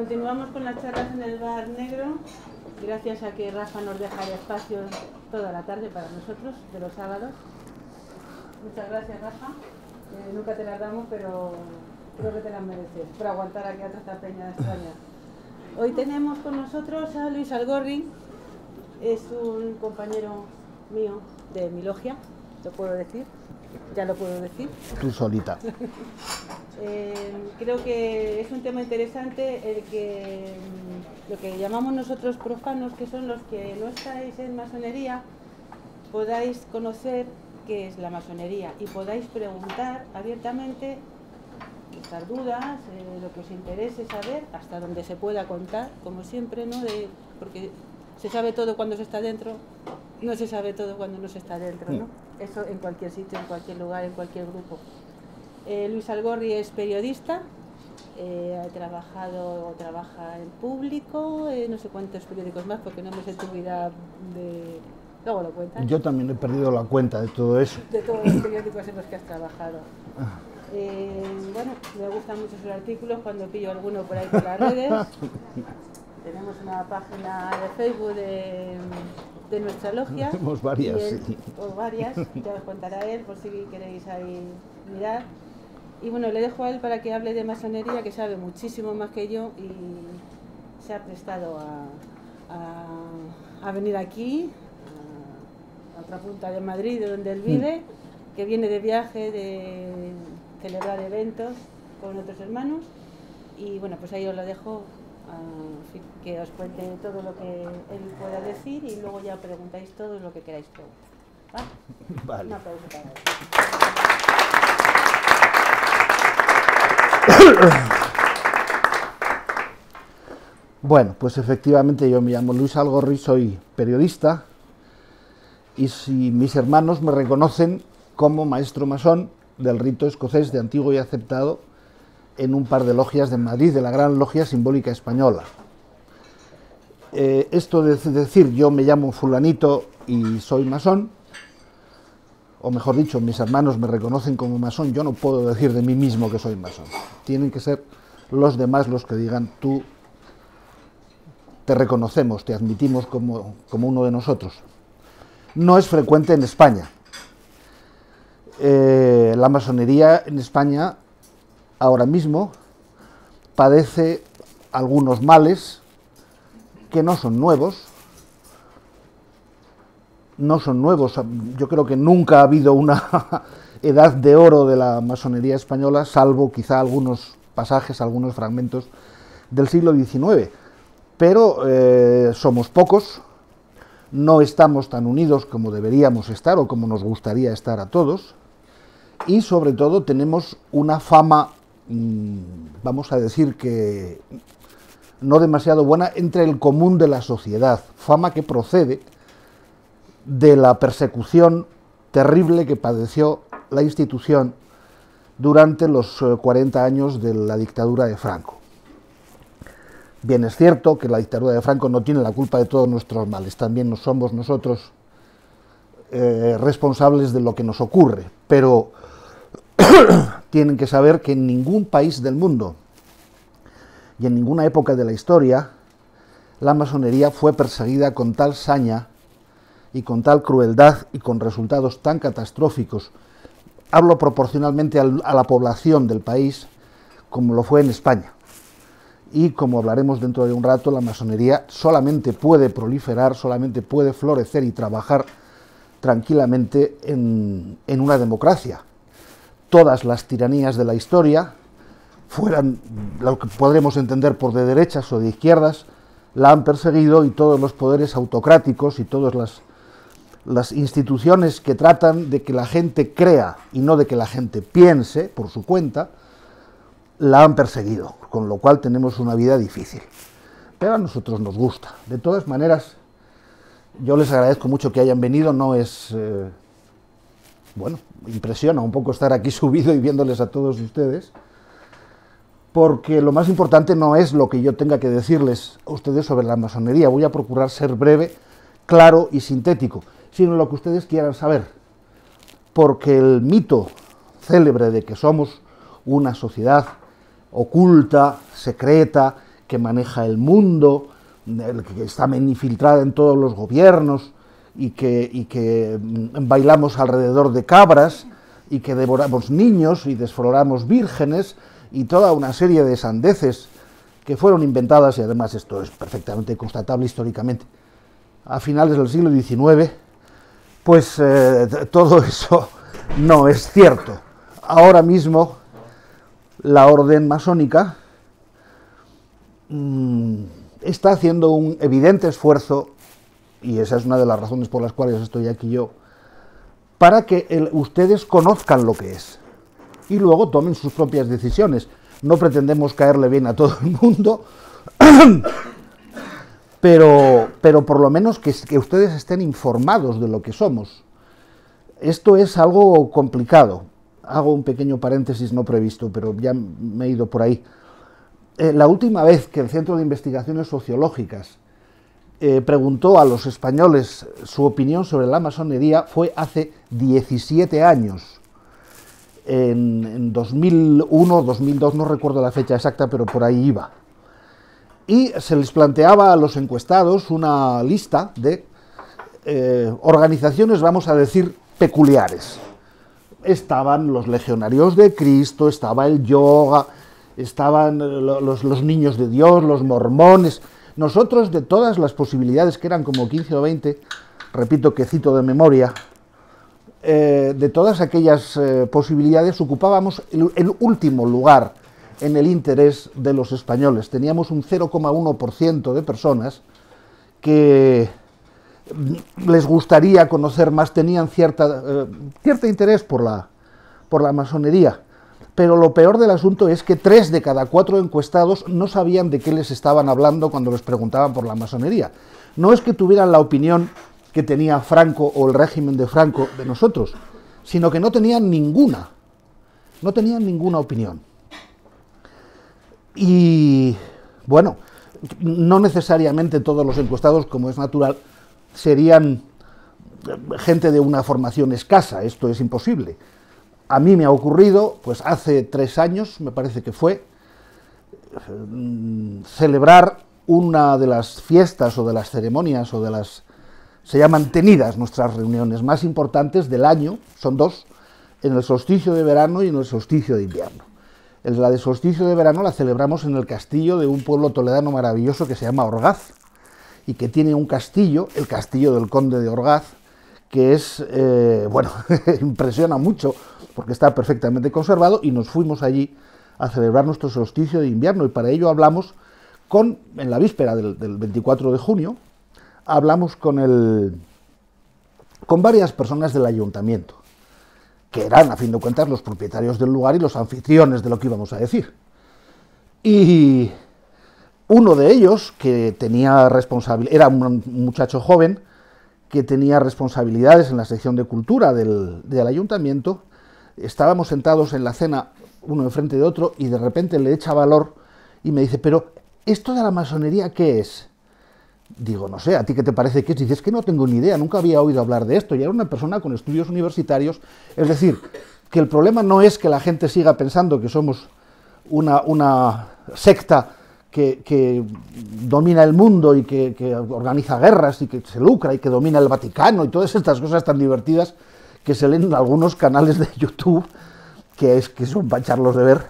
Continuamos con las charlas en el Bar Negro, gracias a que Rafa nos deja el espacio toda la tarde para nosotros, de los sábados. Muchas gracias, Rafa. Nunca te las damos, pero creo que te las mereces, por aguantar aquí a esta peña extraña. Hoy tenemos con nosotros a Luis Algorri, es un compañero mío de mi logia, lo puedo decir, ya lo puedo decir. Tú solita. Creo que es un tema interesante el que lo que llamamos nosotros profanos, que son los que no estáis en masonería, podáis conocer qué es la masonería y podáis preguntar abiertamente vuestras dudas, lo que os interese saber, hasta donde se pueda contar, como siempre, ¿no? Porque se sabe todo cuando se está dentro, no se sabe todo cuando no se está dentro, ¿no? Eso en cualquier sitio, en cualquier lugar, en cualquier grupo. Luis Algorri es periodista, trabaja en Público, no sé cuántos periódicos más, porque no me sé tu vida de... Luego lo cuentas. Yo también he perdido la cuenta de todo eso. De todos los periódicos en los que has trabajado. Bueno, me gustan mucho sus artículos cuando pillo alguno por ahí por las redes. Tenemos una página de Facebook de nuestra logia. Tenemos varias, sí. O varias, ya os contará él por si queréis ahí mirar. Y bueno, le dejo a él para que hable de masonería, que sabe muchísimo más que yo y se ha prestado a venir aquí, a otra punta de Madrid, de donde él vive, que viene de viaje, de celebrar eventos con otros hermanos. Y bueno, pues ahí os lo dejo, que os cuente todo lo que él pueda decir y luego ya preguntáis todo lo que queráis preguntar. ¿Vale? Vale. Un aplauso para él. Bueno, pues efectivamente yo me llamo Luis Algorri, soy periodista y si mis hermanos me reconocen como maestro masón del rito escocés de antiguo y aceptado en un par de logias de Madrid, de la Gran Logia Simbólica Española. Esto de decir yo me llamo fulanito y soy masón, o mejor dicho, mis hermanos me reconocen como masón, yo no puedo decir de mí mismo que soy masón. Tienen que ser los demás los que digan, tú te reconocemos, te admitimos como uno de nosotros. No es frecuente en España. La masonería en España ahora mismo padece algunos males que no son nuevos. No son nuevos, yo creo que nunca ha habido una edad de oro de la masonería española, salvo quizá algunos pasajes, algunos fragmentos del siglo XIX, pero somos pocos, no estamos tan unidos como deberíamos estar o como nos gustaría estar a todos, y sobre todo tenemos una fama, vamos a decir que no demasiado buena, entre el común de la sociedad, fama que procede de la persecución terrible que padeció la institución durante los 40 años de la dictadura de Franco. Bien, es cierto que la dictadura de Franco no tiene la culpa de todos nuestros males, también somos nosotros responsables de lo que nos ocurre, pero tienen que saber que en ningún país del mundo y en ninguna época de la historia la masonería fue perseguida con tal saña y con tal crueldad y con resultados tan catastróficos, hablo proporcionalmente a la población del país, como lo fue en España. Y como hablaremos dentro de un rato, la masonería solamente puede proliferar, solamente puede florecer y trabajar tranquilamente en una democracia. Todas las tiranías de la historia, fueran lo que podremos entender por de derechas o de izquierdas, la han perseguido, y todos los poderes autocráticos y todas las instituciones que tratan de que la gente crea y no de que la gente piense por su cuenta, la han perseguido, con lo cual tenemos una vida difícil. Pero a nosotros nos gusta. De todas maneras, yo les agradezco mucho que hayan venido, no es... bueno, impresiona un poco estar aquí subido y viéndoles a todos ustedes, porque lo más importante no es lo que yo tenga que decirles a ustedes sobre la masonería, voy a procurar ser breve, claro y sintético, sino lo que ustedes quieran saber, porque el mito célebre de que somos una sociedad oculta, secreta, que maneja el mundo, que está infiltrada en todos los gobiernos y que bailamos alrededor de cabras y que devoramos niños y desfloramos vírgenes y toda una serie de sandeces que fueron inventadas, y además esto es perfectamente constatable históricamente, a finales del siglo XIX, pues todo eso no es cierto. Ahora mismo la orden masónica está haciendo un evidente esfuerzo, y esa es una de las razones por las cuales estoy aquí yo, para que ustedes conozcan lo que es y luego tomen sus propias decisiones. No pretendemos caerle bien a todo el mundo, pero por lo menos que ustedes estén informados de lo que somos. Esto es algo complicado. Hago un pequeño paréntesis no previsto, pero ya me he ido por ahí. La última vez que el Centro de Investigaciones Sociológicas preguntó a los españoles su opinión sobre la masonería fue hace 17 años. En 2001, 2002, no recuerdo la fecha exacta, pero por ahí iba. Y se les planteaba a los encuestados una lista de organizaciones, vamos a decir, peculiares. Estaban los legionarios de Cristo, estaba el yoga, estaban los niños de Dios, los mormones. Nosotros, de todas las posibilidades, que eran como 15 o 20, repito que cito de memoria, de todas aquellas posibilidades ocupábamos el último lugar en el interés de los españoles. Teníamos un 0,1% de personas que les gustaría conocer más, tenían cierto interés por la masonería, pero lo peor del asunto es que 3 de cada 4 encuestados no sabían de qué les estaban hablando cuando les preguntaban por la masonería. No es que tuvieran la opinión que tenía Franco o el régimen de Franco de nosotros, sino que no tenían ninguna opinión. Y bueno, no necesariamente todos los encuestados, como es natural, serían gente de una formación escasa, esto es imposible. A mí me ha ocurrido, pues hace 3 años, me parece que fue, celebrar una de las fiestas o de las ceremonias o de las, se llaman tenidas, nuestras reuniones más importantes del año, son 2, en el solsticio de verano y en el solsticio de invierno. La de solsticio de verano la celebramos en el castillo de un pueblo toledano maravilloso que se llama Orgaz, y que tiene un castillo, el castillo del conde de Orgaz, que es, bueno, impresiona mucho, porque está perfectamente conservado, y nos fuimos allí a celebrar nuestro solsticio de invierno, y para ello hablamos en la víspera del 24 de junio, hablamos con varias personas del ayuntamiento, que eran, a fin de cuentas, los propietarios del lugar y los anfitriones de lo que íbamos a decir. Y uno de ellos, que tenía responsabilidad, era un muchacho joven, que tenía responsabilidades en la sección de cultura del ayuntamiento, estábamos sentados en la cena, uno enfrente de otro, y de repente le echa valor y me dice, pero ¿esto de la masonería qué es? Digo, no sé, ¿a ti qué te parece que es? Dices que no tengo ni idea, nunca había oído hablar de esto, y era una persona con estudios universitarios. Es decir, que el problema no es que la gente siga pensando que somos una secta que domina el mundo y que organiza guerras y que se lucra y que domina el Vaticano y todas estas cosas tan divertidas que se leen en algunos canales de YouTube, que son para echarlos de ver,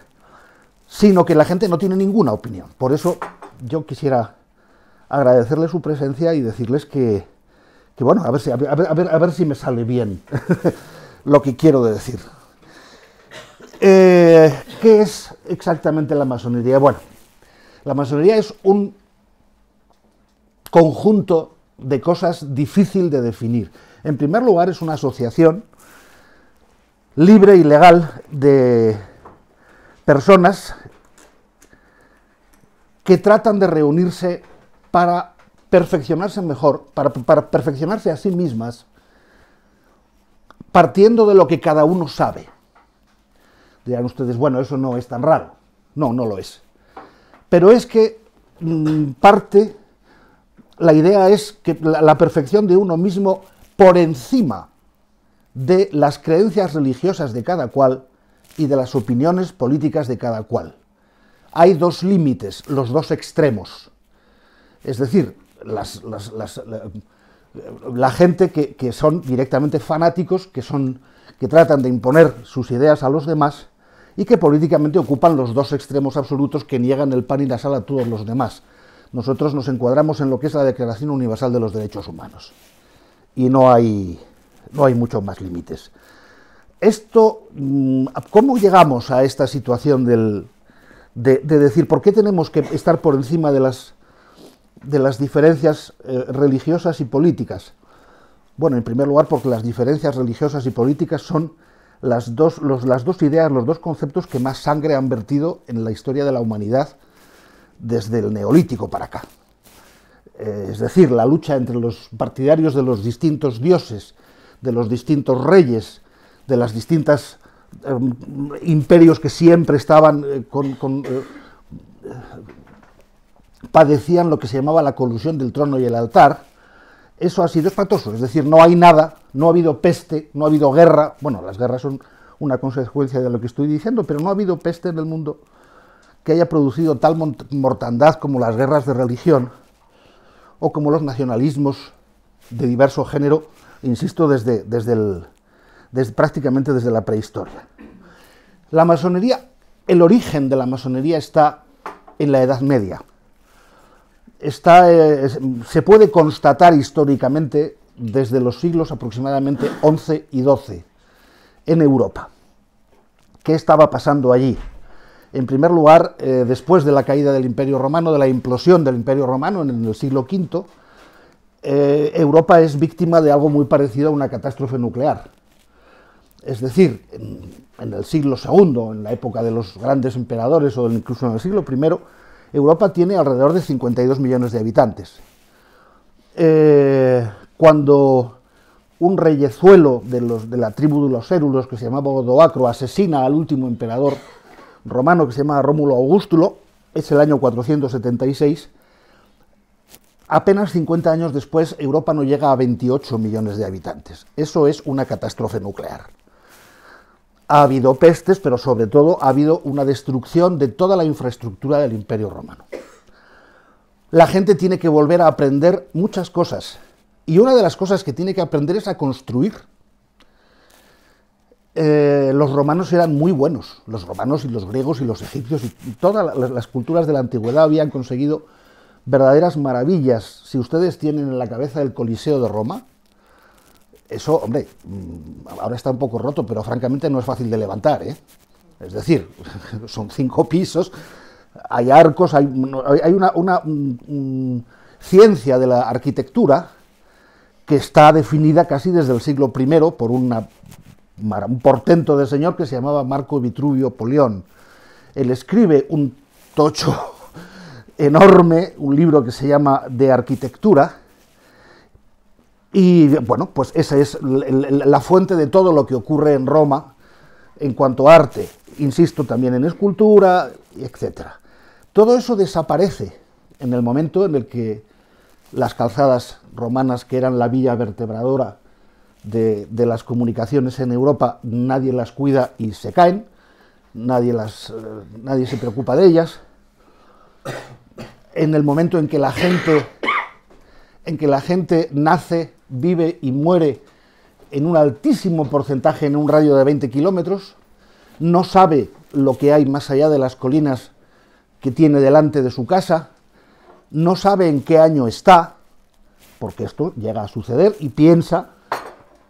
sino que la gente no tiene ninguna opinión. Por eso yo quisiera agradecerles su presencia y decirles que bueno, a ver si me sale bien lo que quiero decir. ¿Qué es exactamente la masonería? Bueno, la masonería es un conjunto de cosas difícil de definir. En primer lugar, es una asociación libre y legal de personas que tratan de reunirse para perfeccionarse mejor, para perfeccionarse a sí mismas, partiendo de lo que cada uno sabe. Dirán ustedes, bueno, eso no es tan raro. No, no lo es. Pero es que la idea es que la perfección de uno mismo por encima de las creencias religiosas de cada cual y de las opiniones políticas de cada cual. hay dos límites, los dos extremos. Es decir, la gente que son directamente fanáticos, que tratan de imponer sus ideas a los demás y que políticamente ocupan los dos extremos absolutos que niegan el pan y la sal a todos los demás. Nosotros nos encuadramos en lo que es la Declaración Universal de los Derechos Humanos y no hay muchos más límites. ¿Cómo llegamos a esta situación de decir por qué tenemos que estar por encima de las diferencias religiosas y políticas? Bueno, en primer lugar porque las diferencias religiosas y políticas son las dos ideas, los dos conceptos que más sangre han vertido en la historia de la humanidad desde el Neolítico para acá. Es decir, la lucha entre los partidarios de los distintos dioses, de los distintos reyes, de las distintas imperios que siempre estaban padecían lo que se llamaba la colusión del trono y el altar. Eso ha sido espantoso, es decir, no hay nada, no ha habido peste, no ha habido guerra. Bueno, las guerras son una consecuencia de lo que estoy diciendo, pero no ha habido peste en el mundo que haya producido tal mortandad como las guerras de religión o como los nacionalismos de diverso género, insisto, prácticamente desde la prehistoria. La masonería, el origen de la masonería está en la Edad Media. Se puede constatar históricamente desde los siglos aproximadamente XI y XII en Europa. ¿Qué estaba pasando allí? En primer lugar, después de la caída del Imperio Romano, de la implosión del Imperio Romano en el siglo V, Europa es víctima de algo muy parecido a una catástrofe nuclear. Es decir, en el siglo II, en la época de los grandes emperadores o incluso en el siglo I, Europa tiene alrededor de 52 millones de habitantes. Cuando un reyezuelo de la tribu de los érulos, que se llamaba Odoacro, asesina al último emperador romano, que se llama Rómulo Augustulo, es el año 476, apenas 50 años después Europa no llega a 28 millones de habitantes. Eso es una catástrofe nuclear. Ha habido pestes, pero sobre todo ha habido una destrucción de toda la infraestructura del Imperio Romano. La gente tiene que volver a aprender muchas cosas, y una de las cosas que tiene que aprender es a construir. Los romanos eran muy buenos, los romanos y los griegos y los egipcios y todas las culturas de la antigüedad habían conseguido verdaderas maravillas. Si ustedes tienen en la cabeza el Coliseo de Roma, eso, hombre, ahora está un poco roto, pero francamente no es fácil de levantar, ¿eh? Es decir, son 5 pisos, hay arcos, hay una ciencia de la arquitectura que está definida casi desde el siglo I por un portento de señor que se llamaba Marco Vitruvio Polión. Él escribe un tocho enorme, un libro que se llama De Arquitectura, y bueno, pues esa es la fuente de todo lo que ocurre en Roma en cuanto a arte, insisto, también en escultura, etc. Todo eso desaparece en el momento en el que las calzadas romanas, que eran la vía vertebradora de las comunicaciones en Europa, nadie las cuida y se caen, nadie se preocupa de ellas. En el momento en que la gente nace, vive y muere en un altísimo porcentaje en un radio de 20 kilómetros, no sabe lo que hay más allá de las colinas que tiene delante de su casa, no sabe en qué año está, porque esto llega a suceder, y piensa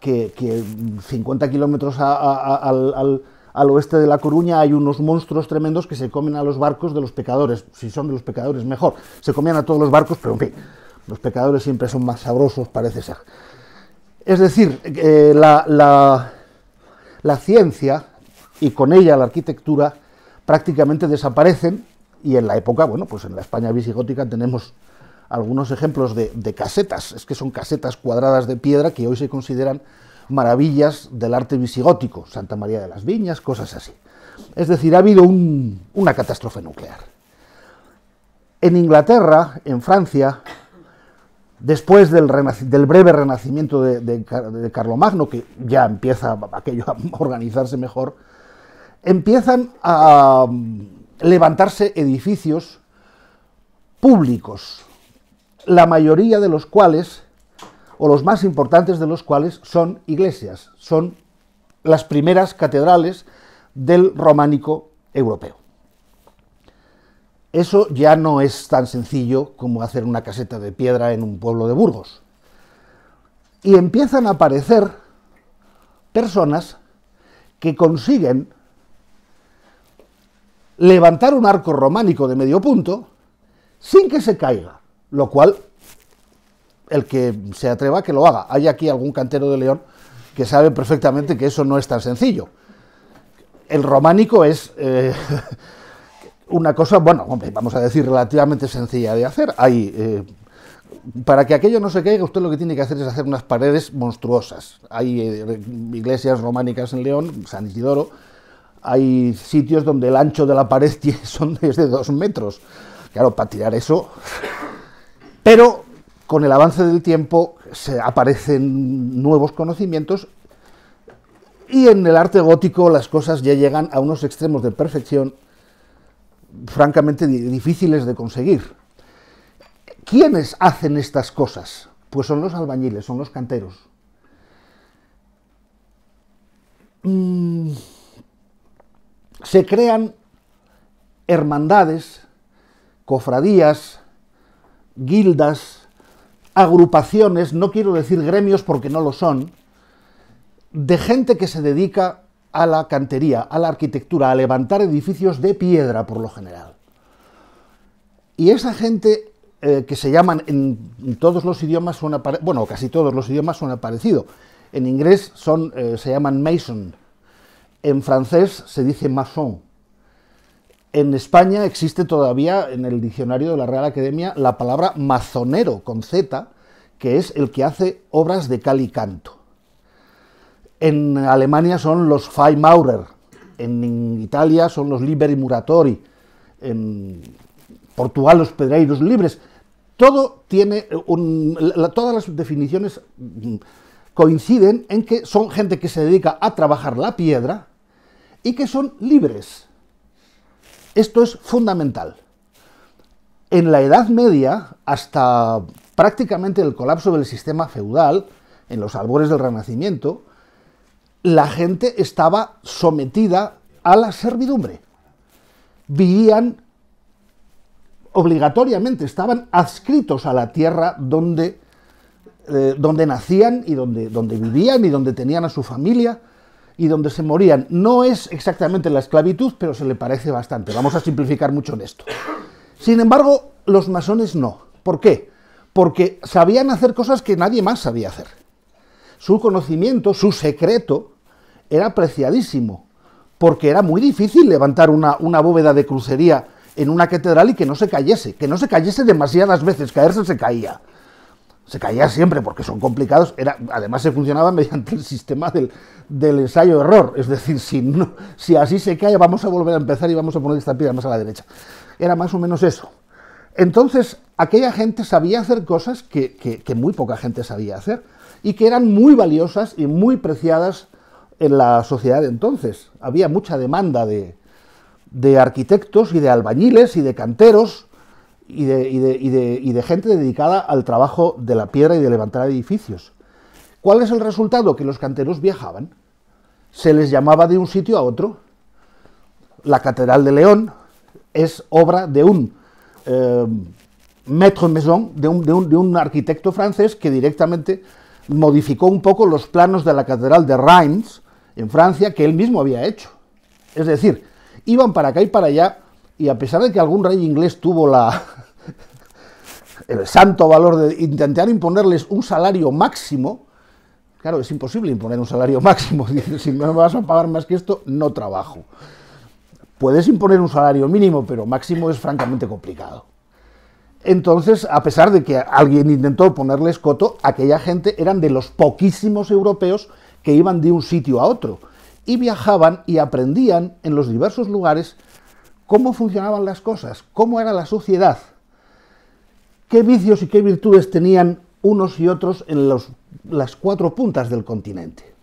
que 50 kilómetros al oeste de La Coruña hay unos monstruos tremendos que se comen a los barcos de los pescadores. Si son de los pescadores, mejor. Se comían a todos los barcos, pero en fin, los pescadores siempre son más sabrosos, parece ser. Es decir, la ciencia y con ella la arquitectura prácticamente desaparecen, y en la época, bueno, pues en la España visigótica tenemos algunos ejemplos de casetas, es que son casetas cuadradas de piedra que hoy se consideran maravillas del arte visigótico, Santa María de las Viñas, cosas así. Es decir, ha habido una catástrofe nuclear. En Inglaterra, en Francia, después del breve renacimiento de Carlomagno, que ya empieza aquello a organizarse mejor, empiezan a levantarse edificios públicos, la mayoría de los cuales, o los más importantes de los cuales, son iglesias, son las primeras catedrales del románico europeo. Eso ya no es tan sencillo como hacer una caseta de piedra en un pueblo de Burgos. Y empiezan a aparecer personas que consiguen levantar un arco románico de medio punto sin que se caiga, lo cual, el que se atreva que lo haga. Hay aquí algún cantero de León que sabe perfectamente que eso no es tan sencillo. El románico es una cosa, bueno, hombre, vamos a decir, relativamente sencilla de hacer. Para que aquello no se caiga, usted lo que tiene que hacer es hacer unas paredes monstruosas. Hay iglesias románicas en León, San Isidoro, hay sitios donde el ancho de la pared es de 2 metros. Claro, para tirar eso. Pero con el avance del tiempo se aparecen nuevos conocimientos y en el arte gótico las cosas ya llegan a unos extremos de perfección francamente difíciles de conseguir. ¿Quiénes hacen estas cosas? Pues son los albañiles, son los canteros. Se crean hermandades, cofradías, guildas, agrupaciones, no quiero decir gremios porque no lo son, de gente que se dedica a la cantería, a la arquitectura, a levantar edificios de piedra por lo general. Y esa gente que se llaman en todos los idiomas, bueno, casi todos los idiomas suena parecido. En inglés se llaman mason, en francés se dice maçon. En España existe todavía en el diccionario de la Real Academia la palabra mazonero, con Z, que es el que hace obras de cal y canto. En Alemania son los Freimaurer, en Italia son los Liberi Muratori, en Portugal los pedreiros libres. Todo tiene todas las definiciones coinciden en que son gente que se dedica a trabajar la piedra y que son libres. Esto es fundamental. En la Edad Media, hasta prácticamente el colapso del sistema feudal, en los albores del Renacimiento, la gente estaba sometida a la servidumbre. Vivían obligatoriamente, estaban adscritos a la tierra donde nacían y donde vivían y donde tenían a su familia y donde se morían. No es exactamente la esclavitud, pero se le parece bastante. Vamos a simplificar mucho en esto. Sin embargo, los masones no. ¿Por qué? Porque sabían hacer cosas que nadie más sabía hacer. Su conocimiento, su secreto, era apreciadísimo, porque era muy difícil levantar una bóveda de crucería en una catedral y que no se cayese demasiadas veces, caerse se caía. Se caía siempre porque son complicados, además se funcionaba mediante el sistema del ensayo-error, es decir, si así se cae vamos a volver a empezar y vamos a poner esta piedra más a la derecha. Era más o menos eso. Entonces, aquella gente sabía hacer cosas que muy poca gente sabía hacer y que eran muy valiosas y muy preciadas en la sociedad de entonces. Había mucha demanda de arquitectos y de albañiles y de canteros y de gente dedicada al trabajo de la piedra y de levantar edificios. ¿Cuál es el resultado? Que los canteros viajaban. Se les llamaba de un sitio a otro. La Catedral de León es obra de un maître maison, de un arquitecto francés que directamente modificó un poco los planos de la Catedral de Reims, en Francia, que él mismo había hecho. Es decir, iban para acá y para allá, y a pesar de que algún rey inglés tuvo el santo valor de intentar imponerles un salario máximo, claro, es imposible imponer un salario máximo. Dices, si no me vas a pagar más que esto, no trabajo. Puedes imponer un salario mínimo, pero máximo es francamente complicado. Entonces, a pesar de que alguien intentó ponerles coto, aquella gente eran de los poquísimos europeos que iban de un sitio a otro y viajaban y aprendían en los diversos lugares cómo funcionaban las cosas, cómo era la sociedad, qué vicios y qué virtudes tenían unos y otros en las 4 puntas del continente.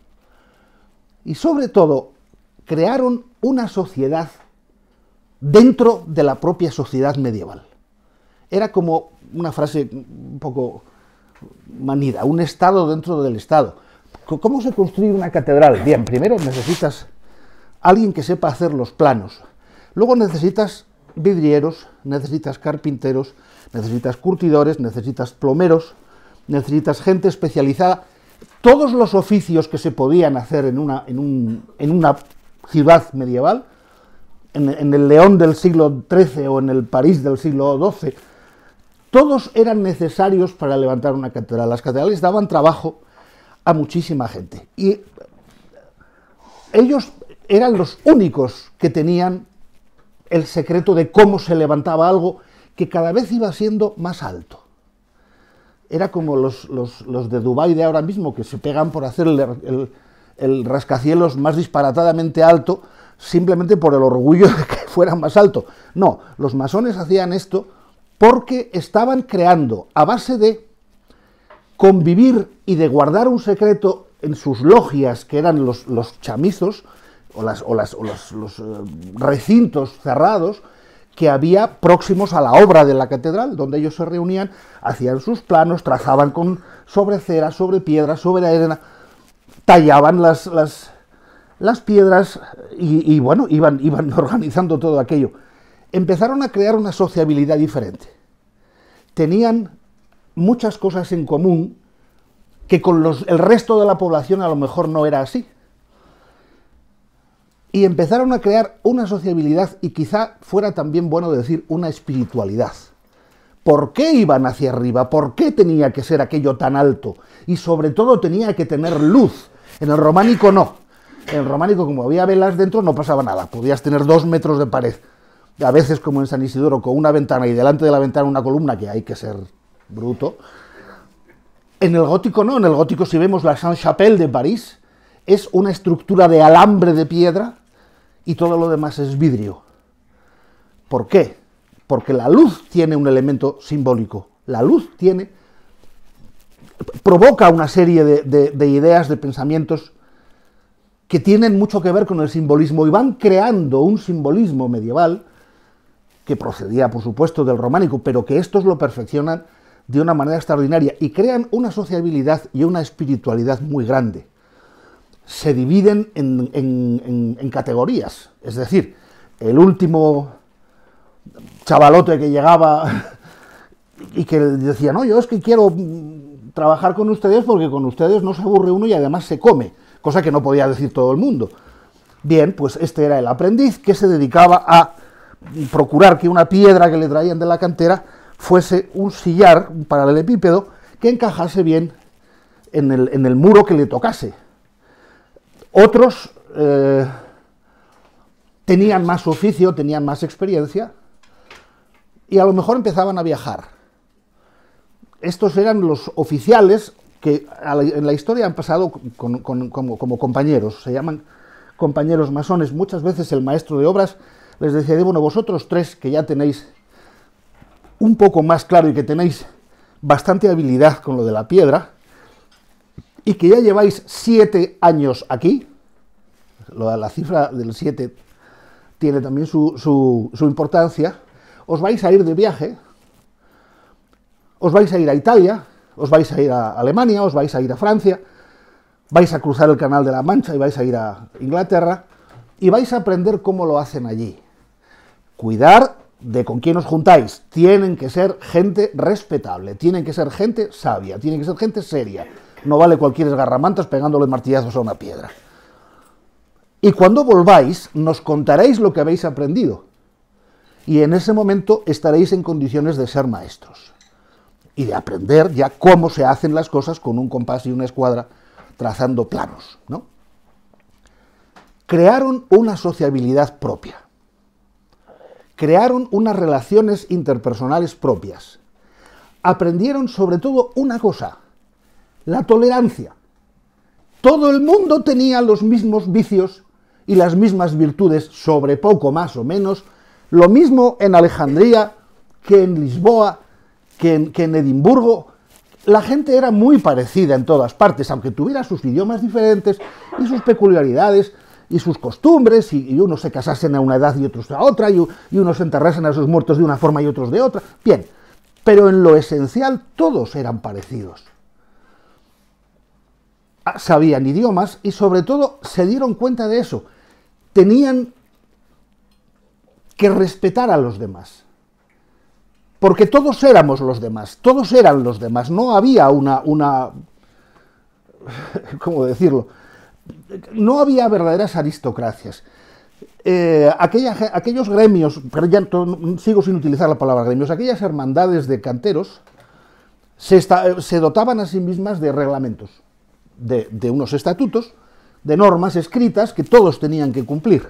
Y sobre todo, crearon una sociedad dentro de la propia sociedad medieval. Era como una frase un poco manida, un Estado dentro del Estado. ¿Cómo se construye una catedral? Bien, primero necesitas alguien que sepa hacer los planos. Luego necesitas vidrieros, necesitas carpinteros, necesitas curtidores, necesitas plomeros, necesitas gente especializada. Todos los oficios que se podían hacer en una ciudad medieval, en el León del siglo XIII o en el París del siglo XII, todos eran necesarios para levantar una catedral. Las catedrales daban trabajo a muchísima gente. Y ellos eran los únicos que tenían el secreto de cómo se levantaba algo que cada vez iba siendo más alto. Era como los de Dubái de ahora mismo, que se pegan por hacer el rascacielos más disparatadamente alto, simplemente por el orgullo de que fuera más alto. No, los masones hacían esto porque estaban creando, a base de convivir y de guardar un secreto en sus logias, que eran los chamizos, o los recintos cerrados que había próximos a la obra de la catedral, donde ellos se reunían, hacían sus planos, trazaban sobre cera, sobre piedra, sobre arena, tallaban las piedras y bueno, iban organizando todo aquello. Empezaron a crear una sociabilidad diferente. Tenían muchas cosas en común que con el resto de la población a lo mejor no era así. Y empezaron a crear una sociabilidad y quizá fuera también bueno decir una espiritualidad. ¿Por qué iban hacia arriba? ¿Por qué tenía que ser aquello tan alto? Y sobre todo tenía que tener luz. En el románico no. En el románico, como había velas dentro, no pasaba nada. Podías tener 2 metros de pared. A veces, como en San Isidoro, con una ventana y delante de la ventana una columna, que hay que ser bruto. En el gótico no. En el gótico, si vemos la Sainte-Chapelle de París, es una estructura de alambre de piedra y todo lo demás es vidrio. ¿Por qué? Porque la luz tiene un elemento simbólico. La luz provoca una serie de ideas, de pensamientos que tienen mucho que ver con el simbolismo y van creando un simbolismo medieval que procedía, por supuesto, del románico, pero que estos lo perfeccionan de una manera extraordinaria y crean una sociabilidad y una espiritualidad muy grande. Se dividen en categorías, es decir, el último chavalote que llegaba y que decía, no, yo es que quiero trabajar con ustedes porque con ustedes no se aburre uno y además se come, cosa que no podía decir todo el mundo. Bien, pues este era el aprendiz que se dedicaba a procurar que una piedra que le traían de la cantera fuese un sillar, un paralelepípedo, que encajase bien en el muro que le tocase. Otros tenían más oficio, tenían más experiencia y a lo mejor empezaban a viajar. Estos eran los oficiales que en la historia han pasado como compañeros, se llaman compañeros masones. Muchas veces el maestro de obras les decía, bueno, vosotros 3 que ya tenéis un poco más claro y que tenéis bastante habilidad con lo de la piedra, y que ya lleváis 7 años aquí, la cifra del 7 tiene también su importancia, os vais a ir de viaje, os vais a ir a Italia, os vais a ir a Alemania, os vais a ir a Francia, vais a cruzar el Canal de la Mancha y vais a ir a Inglaterra, y vais a aprender cómo lo hacen allí. Cuidar de con quién os juntáis, tienen que ser gente respetable, tienen que ser gente sabia, tienen que ser gente seria. No vale cualquier esgarramantas pegándole martillazos a una piedra. Y cuando volváis, nos contaréis lo que habéis aprendido. Y en ese momento estaréis en condiciones de ser maestros. Y de aprender ya cómo se hacen las cosas con un compás y una escuadra trazando planos, ¿no? Crearon una sociabilidad propia. Crearon unas relaciones interpersonales propias. Aprendieron sobre todo una cosa: la tolerancia. Todo el mundo tenía los mismos vicios y las mismas virtudes, sobre poco más o menos, lo mismo en Alejandría que en Lisboa, que en Edimburgo. La gente era muy parecida en todas partes, aunque tuviera sus idiomas diferentes y sus peculiaridades y sus costumbres, y unos se casasen a una edad y otros a otra, y unos enterrasen a sus muertos de una forma y otros de otra. Bien, pero en lo esencial todos eran parecidos. Sabían idiomas y sobre todo se dieron cuenta de eso. Tenían que respetar a los demás. Porque todos éramos los demás, todos eran los demás. No había una ¿cómo decirlo? No había verdaderas aristocracias. Aquellos gremios, pero ya sigo sin utilizar la palabra gremios, aquellas hermandades de canteros se dotaban a sí mismas de reglamentos, de unos estatutos, de normas escritas que todos tenían que cumplir.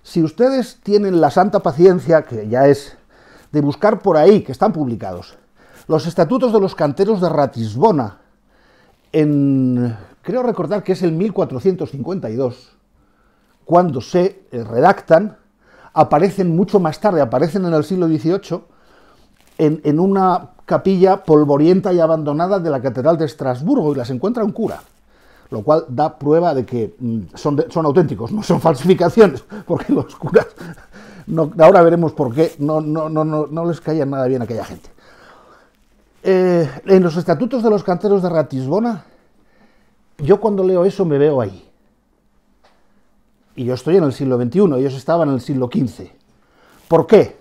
Si ustedes tienen la santa paciencia, que ya es de buscar por ahí, que están publicados, los estatutos de los canteros de Ratisbona, creo recordar que es el 1452, cuando se redactan, aparecen mucho más tarde, aparecen en el siglo XVIII, en una capilla polvorienta y abandonada de la Catedral de Estrasburgo, y las encuentra un cura, lo cual da prueba de que son auténticos, no son falsificaciones, porque los curas, ahora veremos por qué, no les caía nada bien a aquella gente. En los estatutos de los canteros de Ratisbona, yo cuando leo eso me veo ahí. Y yo estoy en el siglo XXI, ellos estaban en el siglo XV. ¿Por qué?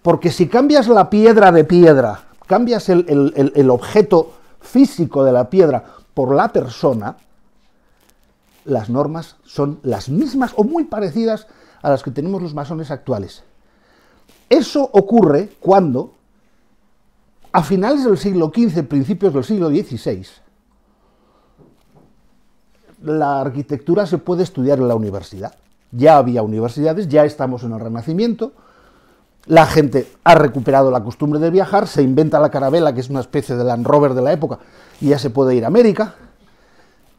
Porque si cambias la piedra de piedra, cambias el objeto físico de la piedra por la persona, las normas son las mismas o muy parecidas a las que tenemos los masones actuales. Eso ocurre cuando, a finales del siglo XV, principios del siglo XVI, la arquitectura se puede estudiar en la universidad. Ya había universidades, ya estamos en el Renacimiento, la gente ha recuperado la costumbre de viajar, se inventa la carabela, que es una especie de Land Rover de la época, y ya se puede ir a América,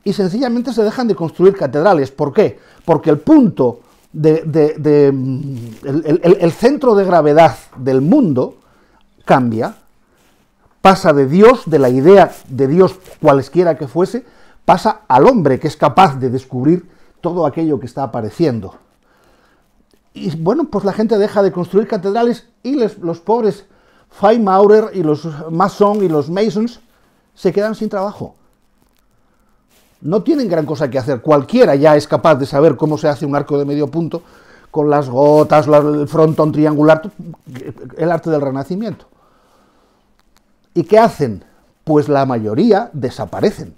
y sencillamente se dejan de construir catedrales. ¿Por qué? Porque el punto, el centro de gravedad del mundo cambia, pasa de Dios, de la idea de Dios cualesquiera que fuese, pasa al hombre, que es capaz de descubrir todo aquello que está apareciendo. Y bueno, pues la gente deja de construir catedrales y los pobres Freimaurer y los Mason y los Masons se quedan sin trabajo. No tienen gran cosa que hacer. Cualquiera ya es capaz de saber cómo se hace un arco de medio punto con las gotas, el frontón triangular, el arte del Renacimiento. ¿Y qué hacen? Pues la mayoría desaparecen.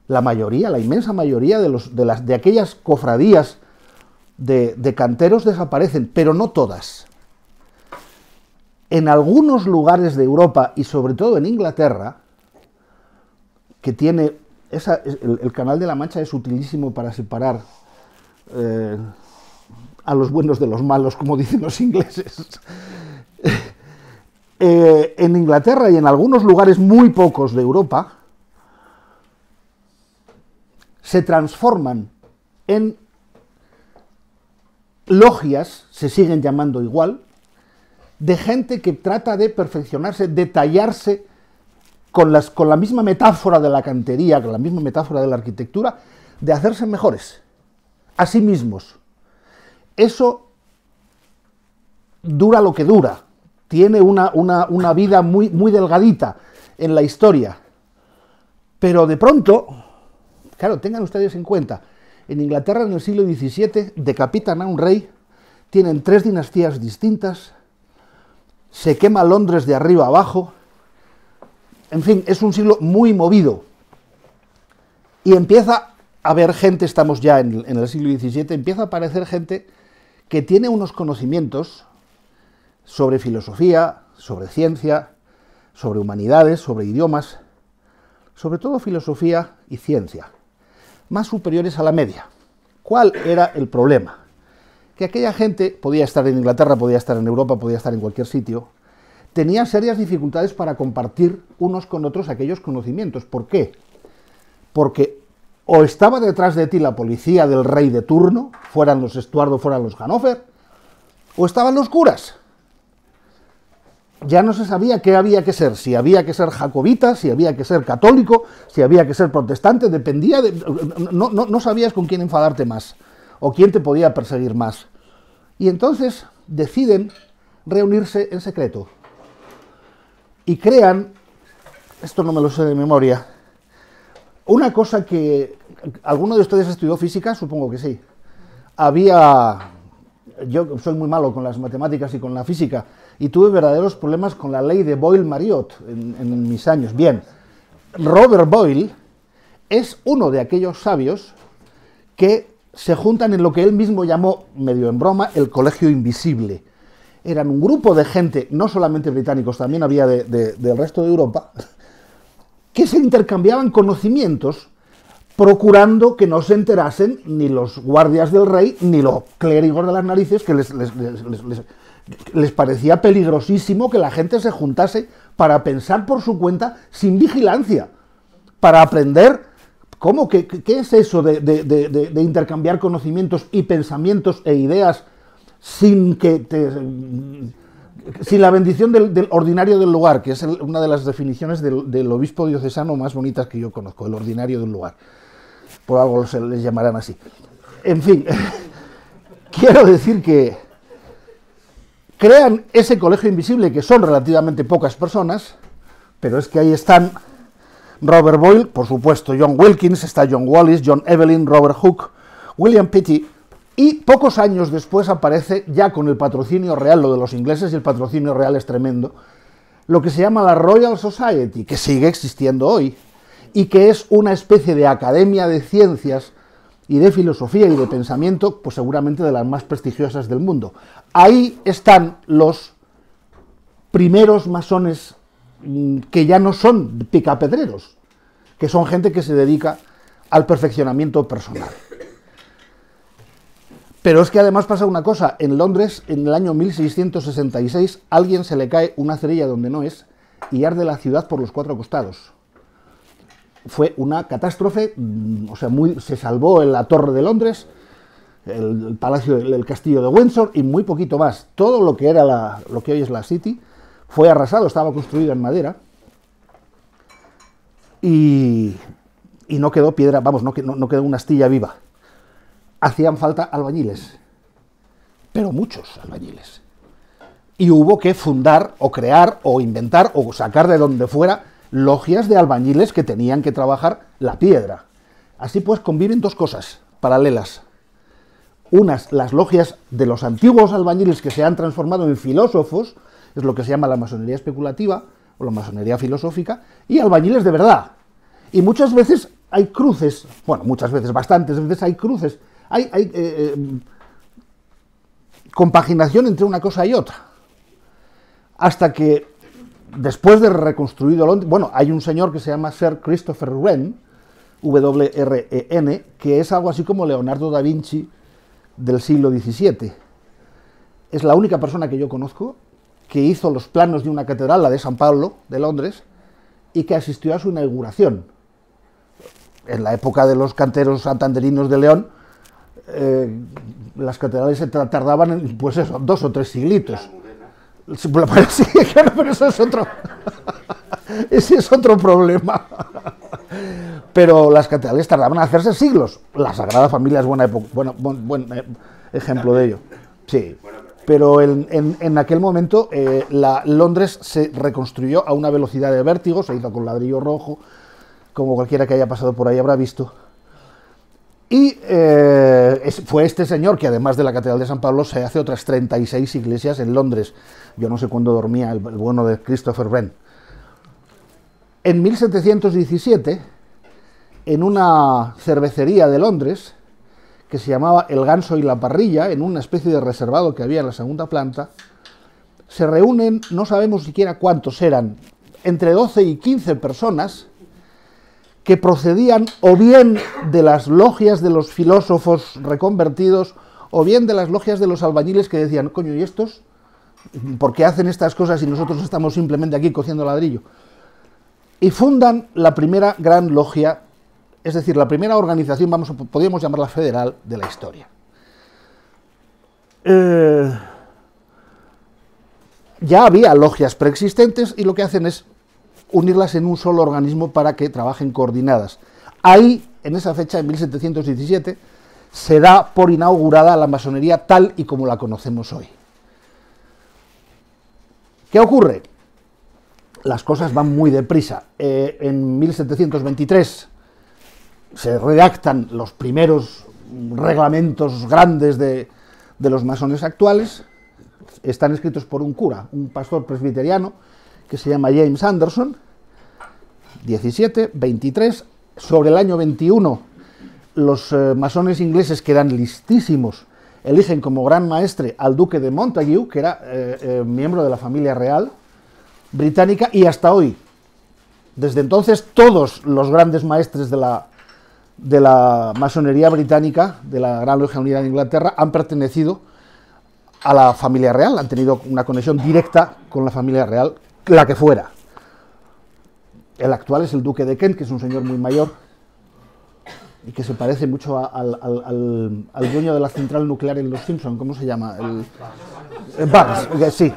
La mayoría, la inmensa mayoría de aquellas cofradías de canteros desaparecen, pero no todas. En algunos lugares de Europa, y sobre todo en Inglaterra, que tiene el Canal de la Mancha es utilísimo para separar a los buenos de los malos, como dicen los ingleses. En Inglaterra y en algunos lugares muy pocos de Europa, se transforman en logias, se siguen llamando igual, de gente que trata de perfeccionarse, de tallarse con la misma metáfora de la cantería, con la misma metáfora de la arquitectura, de hacerse mejores a sí mismos. Eso dura lo que dura, tiene una vida muy, muy delgadita en la historia, pero de pronto, claro, tengan ustedes en cuenta, en Inglaterra en el siglo XVII decapitan a un rey, tienen 3 dinastías distintas, se quema Londres de arriba abajo, en fin, es un siglo muy movido. Y empieza a haber gente, estamos ya en el siglo XVII, empieza a aparecer gente que tiene unos conocimientos sobre filosofía, sobre ciencia, sobre humanidades, sobre idiomas, sobre todo filosofía y ciencia, más superiores a la media. ¿Cuál era el problema? Que aquella gente podía estar en Inglaterra, podía estar en Europa, podía estar en cualquier sitio, tenía serias dificultades para compartir unos con otros aquellos conocimientos. ¿Por qué? Porque o estaba detrás de ti la policía del rey de turno, fueran los Estuardo, fueran los Hannover, o estaban los curas. ya no se sabía qué había que ser, si había que ser jacobita, si había que ser católico, si había que ser protestante, dependía de... No sabías con quién enfadarte más, o quién te podía perseguir más. Y entonces deciden reunirse en secreto, y crean, esto no me lo sé de memoria, una cosa que... ¿Alguno de ustedes estudió física? Supongo que sí. Yo soy muy malo con las matemáticas y con la física, y tuve verdaderos problemas con la ley de Boyle-Mariotte en mis años. Bien, Robert Boyle es uno de aquellos sabios que se juntan en lo que él mismo llamó, medio en broma, el colegio invisible. Eran un grupo de gente, no solamente británicos, también había del resto de Europa, que se intercambiaban conocimientos procurando que no se enterasen ni los guardias del rey ni los clérigos de las narices, que les parecía peligrosísimo que la gente se juntase para pensar por su cuenta sin vigilancia, para aprender qué es eso de intercambiar conocimientos y pensamientos e ideas sin la bendición del ordinario del lugar, que es una de las definiciones del obispo diocesano más bonitas que yo conozco, el ordinario del lugar. Por algo se les llamarán así. En fin, quiero decir que crean ese colegio invisible, que son relativamente pocas personas, pero es que ahí están Robert Boyle, por supuesto, John Wilkins, está John Wallis, John Evelyn, Robert Hooke, William Petty, y pocos años después aparece, ya con el patrocinio real, lo de los ingleses, y el patrocinio real es tremendo, lo que se llama la Royal Society, que sigue existiendo hoy, y que es una especie de academia de ciencias y de filosofía y de pensamiento, pues seguramente de las más prestigiosas del mundo. Ahí están los primeros masones que ya no son picapedreros, que son gente que se dedica al perfeccionamiento personal. Pero es que además pasa una cosa, en Londres, en el año 1666, a alguien se le cae una cerilla donde no es y arde la ciudad por los cuatro costados. Fue una catástrofe, o sea, se salvó en la Torre de Londres, el palacio, el castillo de Windsor y muy poquito más. Todo lo que era lo que hoy es la City fue arrasado, estaba construido en madera y no quedó piedra, vamos, no quedó una astilla viva. Hacían falta albañiles, pero muchos albañiles. Y hubo que fundar o crear o inventar o sacar de donde fuera logias de albañiles que tenían que trabajar la piedra. Así pues conviven dos cosas paralelas. Unas, las logias de los antiguos albañiles que se han transformado en filósofos, es lo que se llama la masonería especulativa o la masonería filosófica, y albañiles de verdad. Y muchas veces hay cruces, bueno, muchas veces, bastantes veces hay cruces, hay compaginación entre una cosa y otra. Hasta que después de reconstruido Londres, bueno, hay un señor que se llama Sir Christopher Wren, W-R-E-N, que es algo así como Leonardo da Vinci del siglo XVII. Es la única persona que yo conozco que hizo los planos de una catedral, la de San Pablo, de Londres, y que asistió a su inauguración. En la época de los canteros santanderinos de León, las catedrales se tardaban en, pues eso, 2 o 3 siglitos. Sí, claro, pero eso es otro. Ese es otro problema. Pero las catedrales tardaban en hacerse siglos. La Sagrada Familia es buen ejemplo de ello. Sí. Pero en aquel momento Londres se reconstruyó a una velocidad de vértigo, se hizo con ladrillo rojo, como cualquiera que haya pasado por ahí habrá visto. Y fue este señor que, además de la Catedral de San Pablo, se hace otras 36 iglesias en Londres. Yo no sé cuándo dormía el bueno de Christopher Wren. En 1717, en una cervecería de Londres, que se llamaba El Ganso y la Parrilla, en una especie de reservado que había en la segunda planta, se reúnen, no sabemos siquiera cuántos eran, entre 12 y 15 personas, que procedían o bien de las logias de los filósofos reconvertidos, o bien de las logias de los albañiles que decían, coño, ¿y estos? ¿Por qué hacen estas cosas y nosotros estamos simplemente aquí cociendo ladrillo? Y fundan la primera gran logia, es decir, la primera organización, podríamos llamarla federal, de la historia. ya había logias preexistentes y lo que hacen es unirlas en un solo organismo para que trabajen coordinadas. Ahí, en esa fecha, en 1717, se da por inaugurada la masonería tal y como la conocemos hoy. ¿Qué ocurre? Las cosas van muy deprisa. En 1723 se redactan los primeros reglamentos grandes de los masones actuales. Están escritos por un cura, un pastor presbiteriano, que se llama James Anderson. 17, 23, sobre el año 21, los masones ingleses, que eran listísimos, eligen como gran maestre al duque de Montague, que era miembro de la familia real británica, y hasta hoy, desde entonces, todos los grandes maestres de la masonería británica, de la Gran Logia Unida de Inglaterra, han pertenecido a la familia real, han tenido una conexión directa con la familia real, la que fuera. El actual es el duque de Kent, que es un señor muy mayor y que se parece mucho al dueño de la central nuclear en Los Simpson. ¿Cómo se llama? Barnes, sí.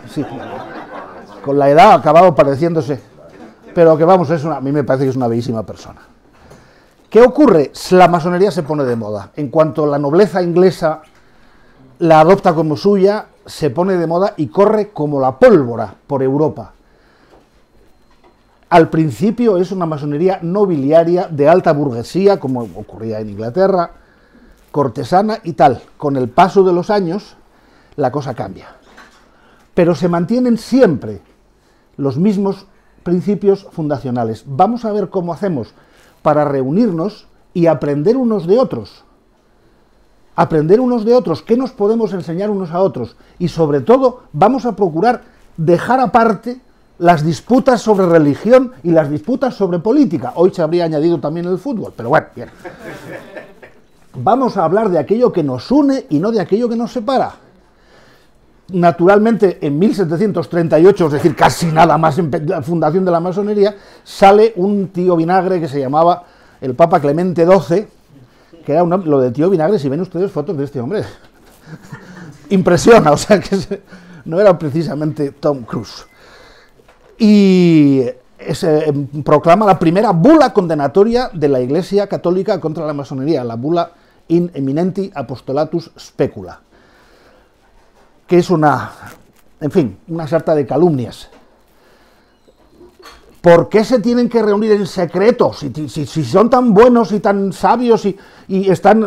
Con la edad ha acabado pareciéndose, pero que vamos, a mí me parece que es una bellísima persona. ¿Qué ocurre? La masonería se pone de moda. En cuanto la nobleza inglesa la adopta como suya, se pone de moda y corre como la pólvora por Europa. Al principio es una masonería nobiliaria de alta burguesía, como ocurría en Inglaterra, cortesana y tal. Con el paso de los años, la cosa cambia. Pero se mantienen siempre los mismos principios fundacionales. Vamos a ver cómo hacemos para reunirnos y aprender unos de otros. Aprender unos de otros, qué nos podemos enseñar unos a otros. Y sobre todo, vamos a procurar dejar aparte las disputas sobre religión y las disputas sobre política. Hoy se habría añadido también el fútbol, pero bueno, bien. Vamos a hablar de aquello que nos une y no de aquello que nos separa. Naturalmente, en 1738, es decir, casi nada más en la fundación de la masonería, sale un tío vinagre que se llamaba el Papa Clemente XII, que era lo de tío vinagre, si ven ustedes fotos de este hombre, impresiona, o sea, que no era precisamente Tom Cruise. Y se proclama la primera bula condenatoria de la Iglesia Católica contra la masonería, la bula In Eminenti Apostolatus Specula, que es una sarta de calumnias. ¿Por qué se tienen que reunir en secreto? Si son tan buenos y tan sabios y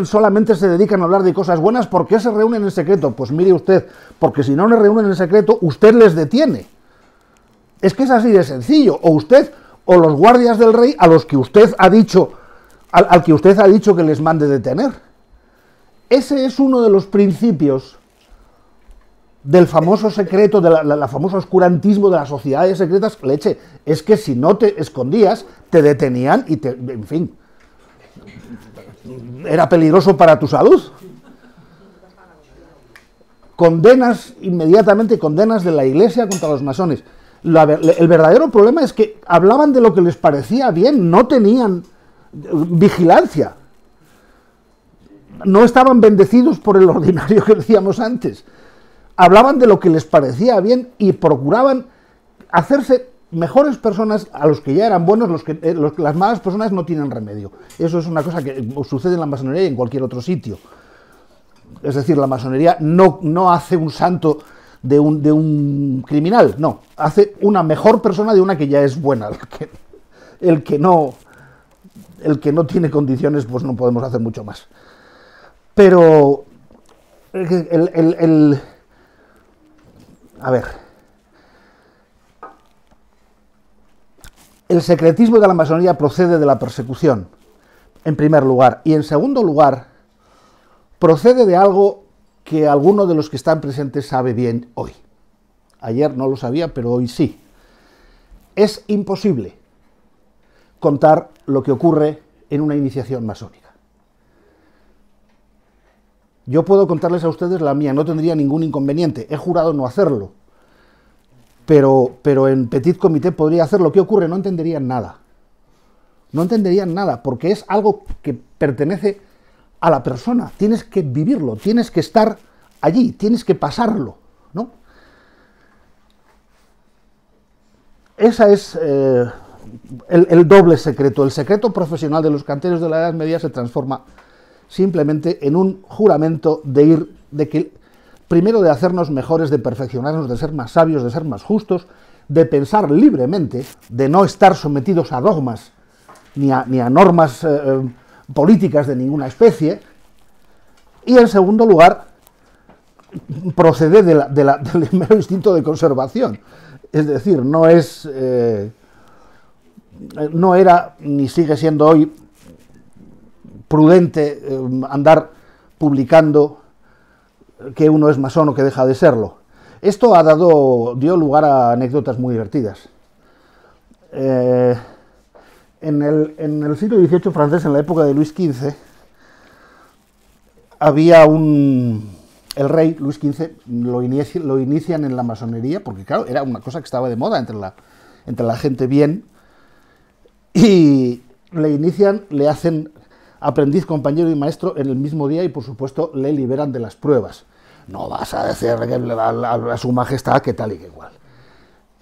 solamente se dedican a hablar de cosas buenas, ¿por qué se reúnen en secreto? Pues mire usted, porque si no se reúnen en secreto, usted les detiene. Es que es así de sencillo. O usted o los guardias del rey a los que usted ha dicho, al que usted ha dicho que les mande detener. Ese es uno de los principios del famoso secreto, del famoso oscurantismo de las sociedades secretas. Leche, es que si no te escondías, te detenían y en fin, era peligroso para tu salud. Inmediatamente condenas de la Iglesia contra los masones. El verdadero problema es que hablaban de lo que les parecía bien, no tenían vigilancia. No estaban bendecidos por el ordinario que decíamos antes. Hablaban de lo que les parecía bien y procuraban hacerse mejores personas a los que ya eran buenos, las malas personas no tienen remedio. Eso es una cosa que sucede en la masonería y en cualquier otro sitio. Es decir, la masonería no hace un santo de un criminal, no, hace una mejor persona de una que ya es buena. El que no tiene condiciones, pues no podemos hacer mucho más. Pero a ver, el secretismo de la masonería procede de la persecución, en primer lugar, y en segundo lugar, procede de algo que alguno de los que están presentes sabe bien hoy. Ayer no lo sabía, pero hoy sí. Es imposible contar lo que ocurre en una iniciación masónica. Yo puedo contarles a ustedes la mía, no tendría ningún inconveniente. He jurado no hacerlo. Pero en petit comité podría hacerlo. ¿Qué ocurre? No entenderían nada. No entenderían nada, porque es algo que pertenece a la persona. Tienes que vivirlo, tienes que estar allí, tienes que pasarlo, ¿no? Ese es el doble secreto. El secreto profesional de los canteros de la Edad Media se transforma simplemente en un juramento primero de hacernos mejores, de perfeccionarnos, de ser más sabios, de ser más justos, de pensar libremente, de no estar sometidos a dogmas ni a normas políticas de ninguna especie, y en segundo lugar, procede del mero instinto de conservación. Es decir, no era ni sigue siendo hoy prudente andar publicando que uno es masón o que deja de serlo. Esto dio lugar a anécdotas muy divertidas. En el siglo XVIII francés, en la época de Luis XV, había el rey Luis XV lo inician en la masonería, porque claro, era una cosa que estaba de moda entre la gente bien, y le hacen aprendiz, compañero y maestro en el mismo día, y por supuesto le liberan de las pruebas. No vas a decir a su majestad que tal y que igual.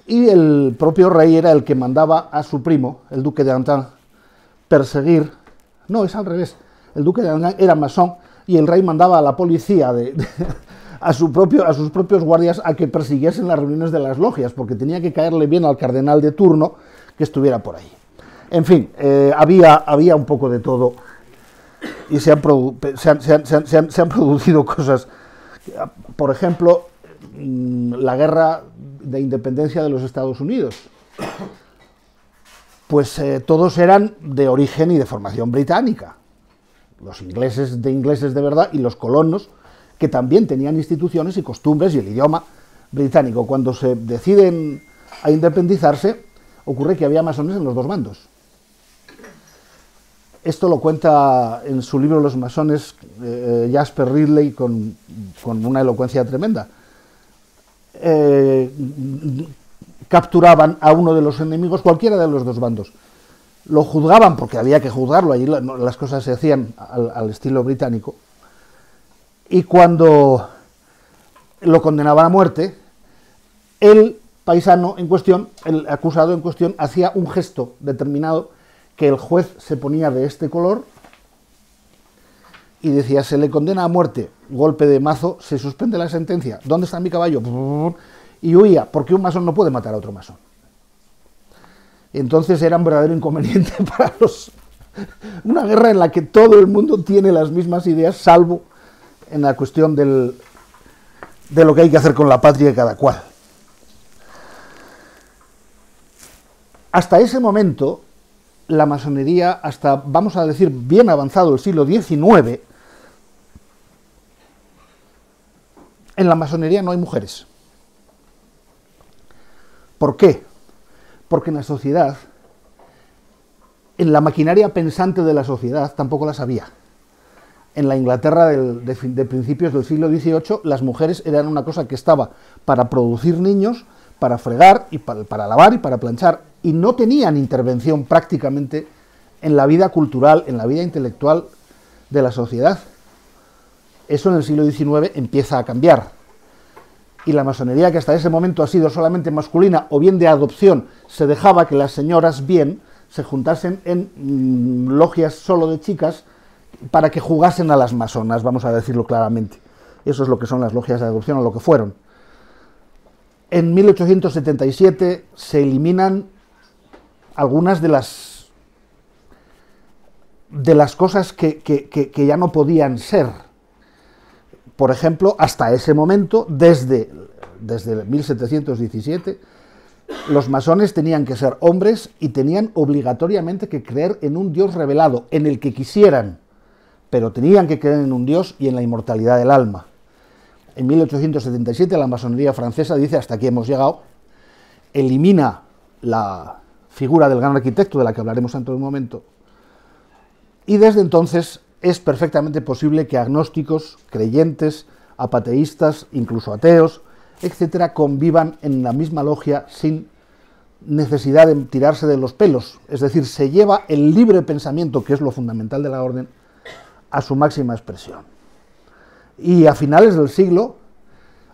Y el propio rey era el que mandaba a su primo, el duque de Antin, perseguir. No, es al revés. El duque de Antin era masón y el rey mandaba a la policía a sus propios guardias a que persiguiesen las reuniones de las logias, porque tenía que caerle bien al cardenal de turno que estuviera por ahí. En fin, había un poco de todo, y se han producido cosas. Por ejemplo, la guerra de independencia de los Estados Unidos. Pues todos eran de origen y de formación británica. Los ingleses de verdad y los colonos, que también tenían instituciones y costumbres y el idioma británico. Cuando se deciden a independizarse, ocurre que había masones en los dos bandos. Esto lo cuenta en su libro Los masones Jasper Ridley con una elocuencia tremenda. Capturaban a uno de los enemigos, cualquiera de los dos bandos. Lo juzgaban, porque había que juzgarlo, allí las cosas se hacían al estilo británico, y cuando lo condenaban a muerte, el paisano en cuestión, el acusado en cuestión, hacía un gesto determinado que el juez se ponía de este color y decía: se le condena a muerte, golpe de mazo, se suspende la sentencia, ¿dónde está mi caballo? Y huía, porque un masón no puede matar a otro masón. Entonces era un verdadero inconveniente para una guerra en la que todo el mundo tiene las mismas ideas, salvo en la cuestión de lo que hay que hacer con la patria de cada cual. Hasta ese momento, la masonería, hasta, vamos a decir, bien avanzado el siglo XIX, en la masonería no hay mujeres. ¿Por qué? Porque en la sociedad, en la maquinaria pensante de la sociedad, tampoco las había. En la Inglaterra de principios del siglo XVIII, las mujeres eran una cosa que estaba para producir niños, para fregar, y para lavar y para planchar, y no tenían intervención prácticamente en la vida cultural, en la vida intelectual de la sociedad. Eso en el siglo XIX empieza a cambiar. Y la masonería, que hasta ese momento ha sido solamente masculina o bien de adopción, se dejaba que las señoras bien se juntasen en logias solo de chicas para que jugasen a las masonas, vamos a decirlo claramente. Eso es lo que son las logias de adopción, o lo que fueron. En 1877 se eliminan algunas de las cosas que ya no podían ser. Por ejemplo, hasta ese momento, desde 1717, los masones tenían que ser hombres y tenían obligatoriamente que creer en un Dios revelado, en el que quisieran, pero tenían que creer en un Dios y en la inmortalidad del alma. En 1877 la masonería francesa dice: hasta aquí hemos llegado, elimina la figura del gran arquitecto, de la que hablaremos dentro de un momento, y desde entonces es perfectamente posible que agnósticos, creyentes, apateístas, incluso ateos, etcétera, convivan en la misma logia sin necesidad de tirarse de los pelos. Es decir, se lleva el libre pensamiento, que es lo fundamental de la orden, a su máxima expresión. Y a finales del siglo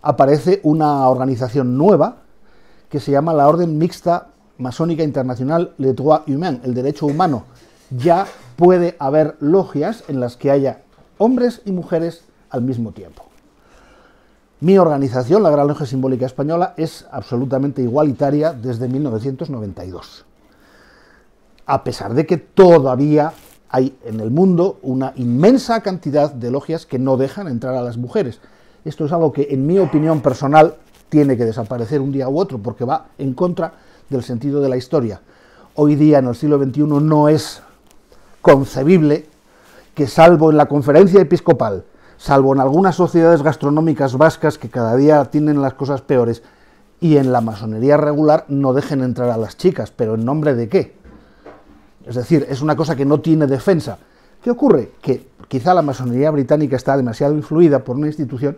aparece una organización nueva que se llama la Orden Mixta masónica internacional, le droit humain, el derecho humano. Ya puede haber logias en las que haya hombres y mujeres al mismo tiempo. Mi organización, la Gran Logia Simbólica Española, es absolutamente igualitaria desde 1992. A pesar de que todavía hay en el mundo una inmensa cantidad de logias que no dejan entrar a las mujeres. Esto es algo que, en mi opinión personal, tiene que desaparecer un día u otro, porque va en contra del sentido de la historia. Hoy día, en el siglo XXI, no es concebible que, salvo en la conferencia episcopal, salvo en algunas sociedades gastronómicas vascas que cada día tienen las cosas peores, y en la masonería regular, no dejen entrar a las chicas. ¿Pero en nombre de qué? Es decir, es una cosa que no tiene defensa. ¿Qué ocurre? Que quizá la masonería británica está demasiado influida por una institución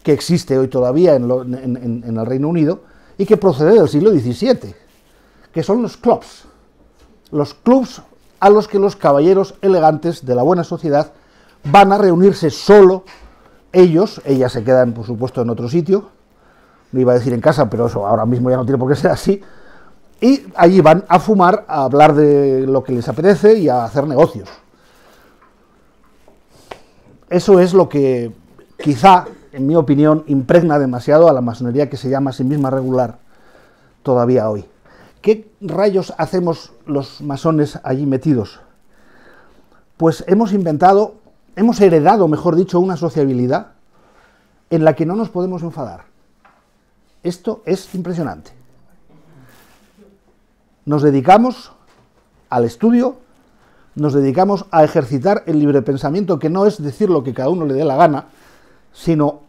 que existe hoy todavía en el Reino Unido y que procede del siglo XVII, que son los clubs a los que los caballeros elegantes de la buena sociedad van a reunirse solo ellos. Ellas se quedan, por supuesto, en otro sitio, no iba a decir en casa, pero eso ahora mismo ya no tiene por qué ser así, y allí van a fumar, a hablar de lo que les apetece y a hacer negocios. Eso es lo que quizá, en mi opinión, impregna demasiado a la masonería, que se llama a sí misma regular todavía hoy. ¿Qué rayos hacemos los masones allí metidos? Pues hemos heredado, mejor dicho, una sociabilidad en la que no nos podemos enfadar. Esto es impresionante. Nos dedicamos al estudio, nos dedicamos a ejercitar el libre pensamiento, que no es decir lo que cada uno le dé la gana, sino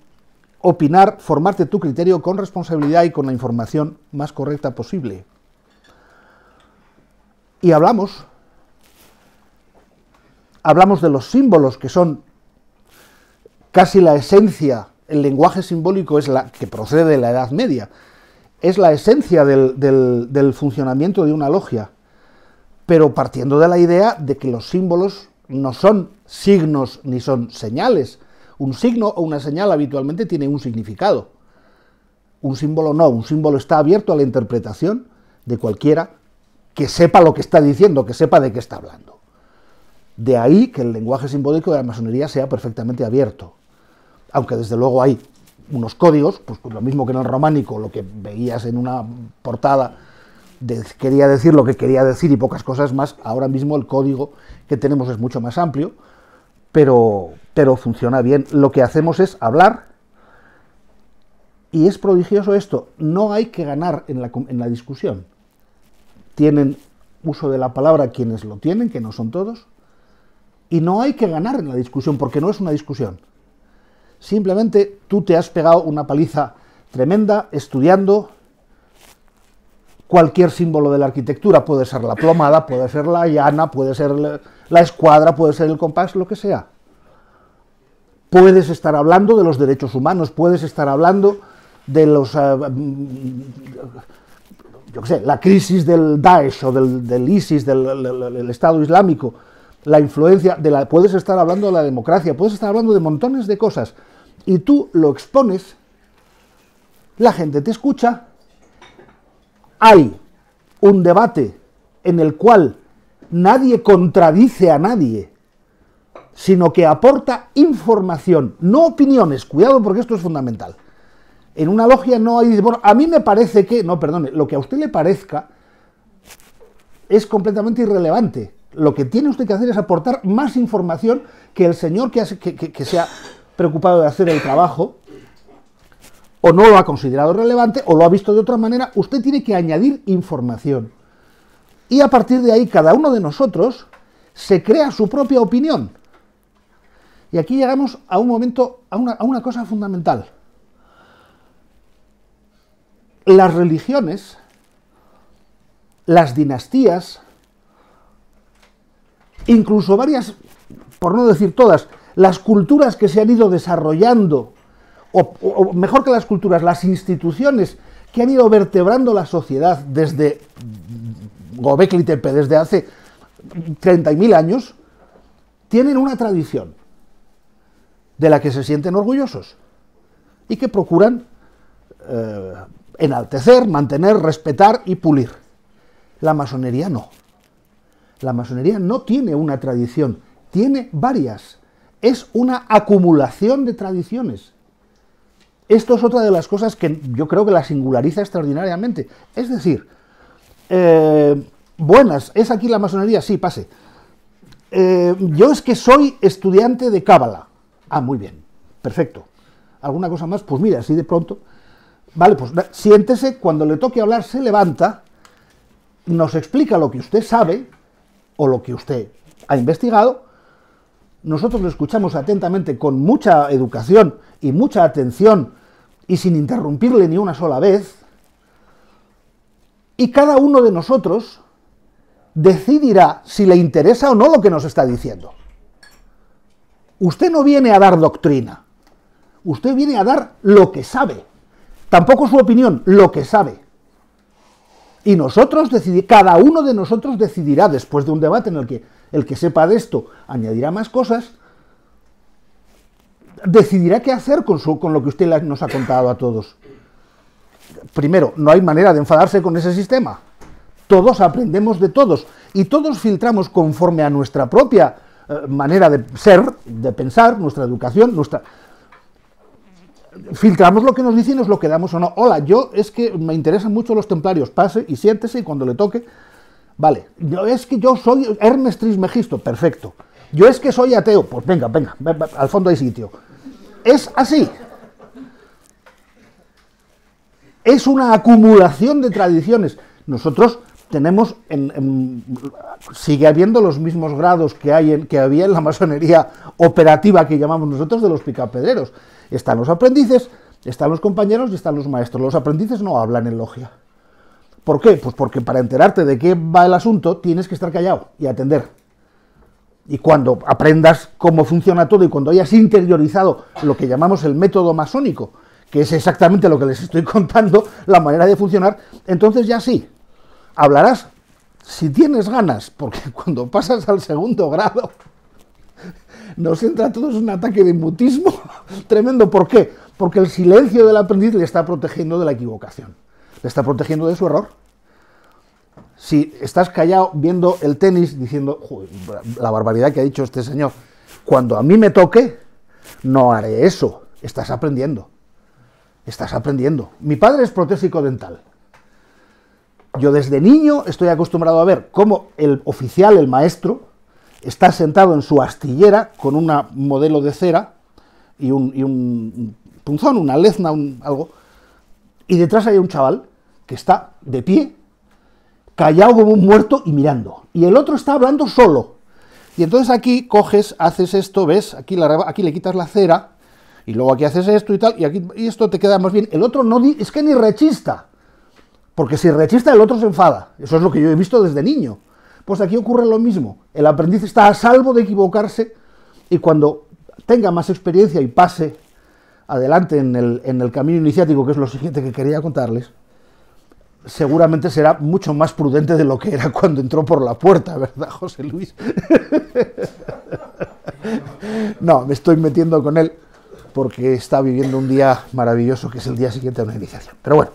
opinar, formarte tu criterio con responsabilidad y con la información más correcta posible. Y hablamos de los símbolos, que son casi la esencia. El lenguaje simbólico es la que procede de la Edad Media, es la esencia del funcionamiento de una logia, pero partiendo de la idea de que los símbolos no son signos ni son señales. Un signo o una señal habitualmente tiene un significado. Un símbolo no, un símbolo está abierto a la interpretación de cualquiera que sepa lo que está diciendo, que sepa de qué está hablando. De ahí que el lenguaje simbólico de la masonería sea perfectamente abierto. Aunque desde luego hay unos códigos, pues lo mismo que en el románico, lo que veías en una portada quería decir lo que quería decir y pocas cosas más. Ahora mismo el código que tenemos es mucho más amplio, pero funciona bien. Lo que hacemos es hablar, y es prodigioso esto, no hay que ganar en la discusión. Tienen uso de la palabra quienes lo tienen, que no son todos, y no hay que ganar en la discusión, porque no es una discusión. Simplemente tú te has pegado una paliza tremenda estudiando cualquier símbolo de la arquitectura. Puede ser la plomada, puede ser la llana, puede ser la escuadra, puede ser el compás, lo que sea. Puedes estar hablando de los derechos humanos, puedes estar hablando de los... la crisis del Daesh o del ISIS, del Estado Islámico, la influencia puedes estar hablando de la democracia, puedes estar hablando de montones de cosas, y tú lo expones, la gente te escucha, hay un debate en el cual nadie contradice a nadie, sino que aporta información, no opiniones. Cuidado, porque esto es fundamental. En una logia no hay, bueno, a mí me parece que, no, perdone, lo que a usted le parezca es completamente irrelevante. Lo que tiene usted que hacer es aportar más información que el señor que se ha preocupado de hacer el trabajo, o no lo ha considerado relevante, o lo ha visto de otra manera. Usted tiene que añadir información. Y a partir de ahí, cada uno de nosotros se crea su propia opinión. Y aquí llegamos a un momento, a una cosa fundamental. Las religiones, las dinastías, incluso varias, por no decir todas, las culturas que se han ido desarrollando, o mejor que las culturas, las instituciones que han ido vertebrando la sociedad desde Göbekli Tepe, desde hace 30.000 años, tienen una tradición de la que se sienten orgullosos y que procuran enaltecer, mantener, respetar y pulir. La masonería no. La masonería no tiene una tradición, tiene varias. Es una acumulación de tradiciones. Esto es otra de las cosas que yo creo que la singulariza extraordinariamente. Es decir, buenas, ¿es aquí la masonería? Sí, pase. Yo es que soy estudiante de Cábala. Ah, muy bien, perfecto. ¿Alguna cosa más? Pues mira, así de pronto. Vale, pues siéntese, cuando le toque hablar se levanta, nos explica lo que usted sabe o lo que usted ha investigado. Nosotros lo escuchamos atentamente con mucha educación y mucha atención y sin interrumpirle ni una sola vez. Y cada uno de nosotros decidirá si le interesa o no lo que nos está diciendo. Usted no viene a dar doctrina, usted viene a dar lo que sabe, tampoco su opinión, lo que sabe. Y nosotros cada uno de nosotros decidirá, después de un debate en el que el que sepa de esto añadirá más cosas, decidirá qué hacer con lo que usted nos ha contado a todos. Primero, no hay manera de enfadarse con ese sistema. Todos aprendemos de todos y todos filtramos conforme a nuestra propia manera de ser, de pensar, nuestra educación, filtramos lo que nos dicen y nos lo quedamos o no. Hola, yo es que me interesan mucho los templarios, pase y siéntese y cuando le toque, vale, es que yo soy Hermes Trismegisto, perfecto. Yo es que soy ateo, pues venga, al fondo hay sitio. Es así. Es una acumulación de tradiciones. Nosotros tenemos, sigue habiendo los mismos grados que había en la masonería operativa que llamamos nosotros de los picapedreros. Están los aprendices, están los compañeros y están los maestros. Los aprendices no hablan en logia. ¿Por qué? Pues porque para enterarte de qué va el asunto tienes que estar callado y atender. Y cuando aprendas cómo funciona todo y cuando hayas interiorizado lo que llamamos el método masónico, que es exactamente lo que les estoy contando, la manera de funcionar, entonces ya sí, hablarás si tienes ganas, porque cuando pasas al segundo grado nos entra a todos un ataque de mutismo tremendo. ¿Por qué? Porque el silencio del aprendiz le está protegiendo de la equivocación, le está protegiendo de su error. Si estás callado viendo el tenis diciendo, la barbaridad que ha dicho este señor, cuando a mí me toque, no haré eso, estás aprendiendo. Estás aprendiendo. Mi padre es protésico dental. Yo desde niño estoy acostumbrado a ver cómo el oficial, el maestro, está sentado en su astillera con un modelo de cera y un punzón, una lezna, algo, y detrás hay un chaval que está de pie, callado como un muerto y mirando. Y el otro está hablando solo. Y entonces aquí coges, haces esto, ¿ves? Aquí le quitas la cera, y luego aquí haces esto y tal, y esto te queda más bien. El otro no, es que ni rechista, porque si rechista el otro se enfada. Eso es lo que yo he visto desde niño. Pues aquí ocurre lo mismo. El aprendiz está a salvo de equivocarse, y cuando tenga más experiencia y pase adelante en el camino iniciático, que es lo siguiente que quería contarles, seguramente será mucho más prudente de lo que era cuando entró por la puerta, ¿verdad, José Luis? No, me estoy metiendo con él porque está viviendo un día maravilloso, que es el día siguiente a una iniciación. Pero bueno,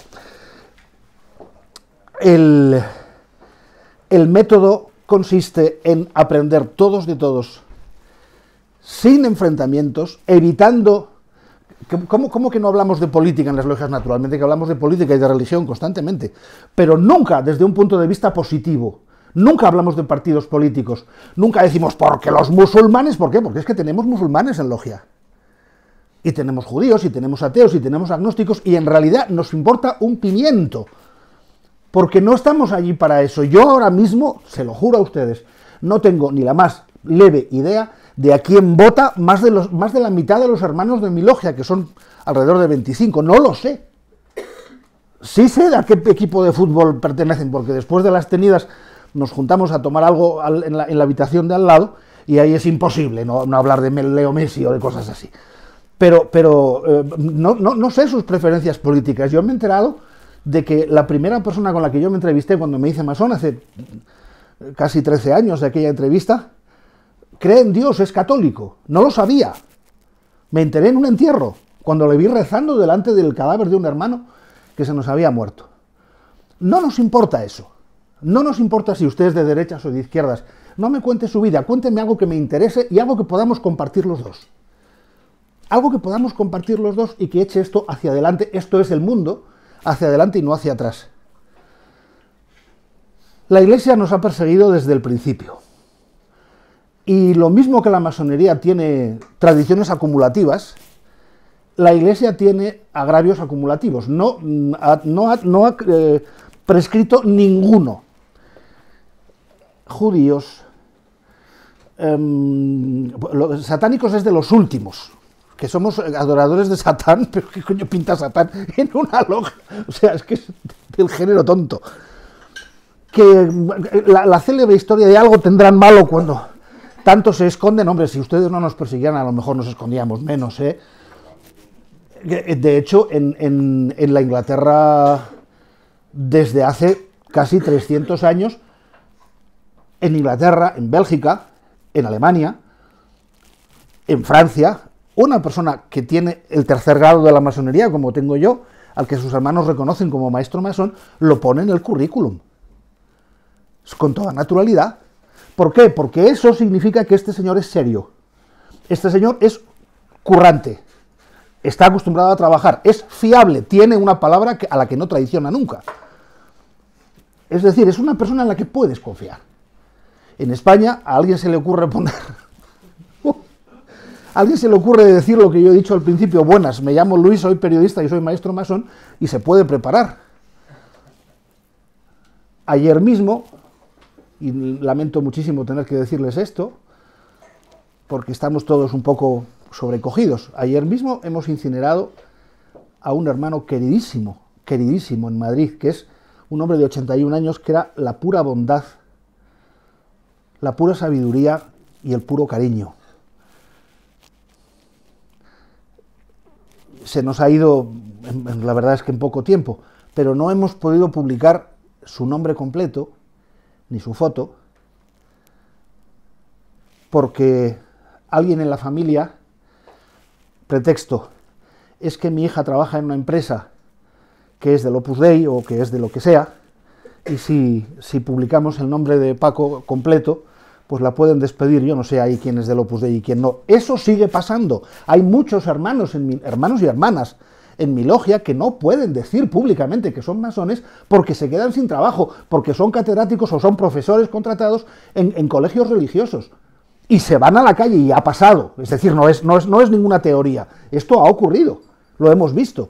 el método consiste en aprender todos de todos, sin enfrentamientos, evitando... ¿Cómo que no hablamos de política en las logias? Naturalmente que hablamos de política y de religión constantemente, pero nunca desde un punto de vista positivo. Nunca hablamos de partidos políticos, nunca decimos porque los musulmanes, ¿por qué? Porque es que tenemos musulmanes en logia, y tenemos judíos, y tenemos ateos, y tenemos agnósticos, y en realidad nos importa un pimiento, porque no estamos allí para eso. Yo ahora mismo, se lo juro a ustedes, no tengo ni la más leve idea de a quién vota más de la mitad de los hermanos de mi logia, que son alrededor de 25, no lo sé. Sí sé a qué equipo de fútbol pertenecen, porque después de las tenidas nos juntamos a tomar algo en la habitación de al lado, y ahí es imposible no hablar de Leo Messi o de cosas así. Pero no sé sus preferencias políticas. Yo me he enterado de que la primera persona con la que yo me entrevisté cuando me hice masón, hace casi 13 años de aquella entrevista, cree en Dios, es católico. No lo sabía. Me enteré en un entierro, cuando le vi rezando delante del cadáver de un hermano que se nos había muerto. No nos importa eso. No nos importa si usted es de derechas o de izquierdas. No me cuente su vida, cuénteme algo que me interese y algo que podamos compartir los dos. Algo que podamos compartir los dos y que eche esto hacia adelante. Esto es el mundo, hacia adelante y no hacia atrás. La Iglesia nos ha perseguido desde el principio. Y lo mismo que la masonería tiene tradiciones acumulativas, la Iglesia tiene agravios acumulativos. No ha prescrito ninguno. Judíos, los satánicos es de los últimos, que somos adoradores de Satán, pero ¿qué coño pinta Satán en una logia? O sea, es que es del género tonto. Que la célebre historia de algo tendrán malo cuando tanto se esconden. Hombre, si ustedes no nos persiguieran, a lo mejor nos escondíamos menos, ¿eh? De hecho, en la Inglaterra, desde hace casi 300 años, en Inglaterra, en Bélgica, en Alemania, en Francia, una persona que tiene el tercer grado de la masonería, como tengo yo, al que sus hermanos reconocen como maestro masón, lo pone en el currículum. Con toda naturalidad. ¿Por qué? Porque eso significa que este señor es serio. Este señor es currante. Está acostumbrado a trabajar. Es fiable. Tiene una palabra a la que no traiciona nunca. Es decir, es una persona en la que puedes confiar. En España a alguien se le ocurre poner... a alguien se le ocurre decir lo que yo he dicho al principio. Buenas, me llamo Luis, soy periodista y soy maestro masón, y se puede preparar. Ayer mismo, y lamento muchísimo tener que decirles esto, porque estamos todos un poco sobrecogidos. Ayer mismo hemos incinerado a un hermano queridísimo, queridísimo en Madrid, que es un hombre de 81 años que era la pura bondad, la pura sabiduría y el puro cariño. Se nos ha ido, la verdad es que en poco tiempo, pero no hemos podido publicar su nombre completo, ni su foto, porque alguien en la familia, pretexto, es que mi hija trabaja en una empresa que es del Opus Dei o que es de lo que sea, y si publicamos el nombre de Paco completo, pues la pueden despedir. Yo no sé ahí quién es del Opus Dei y quién no. Eso sigue pasando. Hay muchos hermanos y hermanas en mi logia que no pueden decir públicamente que son masones porque se quedan sin trabajo, porque son catedráticos o son profesores contratados en colegios religiosos. Y se van a la calle y ha pasado. Es decir, no es ninguna teoría. Esto ha ocurrido. Lo hemos visto.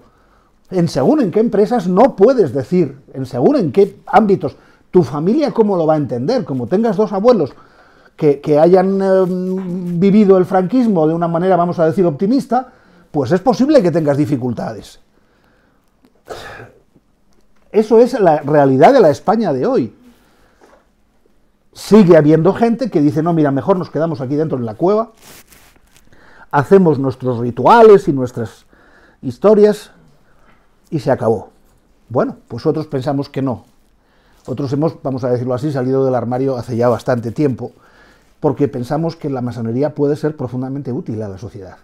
Según en qué empresas no puedes decir, según en qué ámbitos. Tu familia, ¿cómo lo va a entender? Como tengas dos abuelos que hayan vivido el franquismo de una manera, vamos a decir, optimista, pues es posible que tengas dificultades. Eso es la realidad de la España de hoy. Sigue habiendo gente que dice, no, mira, mejor nos quedamos aquí dentro en la cueva, hacemos nuestros rituales y nuestras historias y se acabó. Bueno, pues otros pensamos que no. Otros hemos, vamos a decirlo así, salido del armario hace ya bastante tiempo, porque pensamos que la masonería puede ser profundamente útil a la sociedad.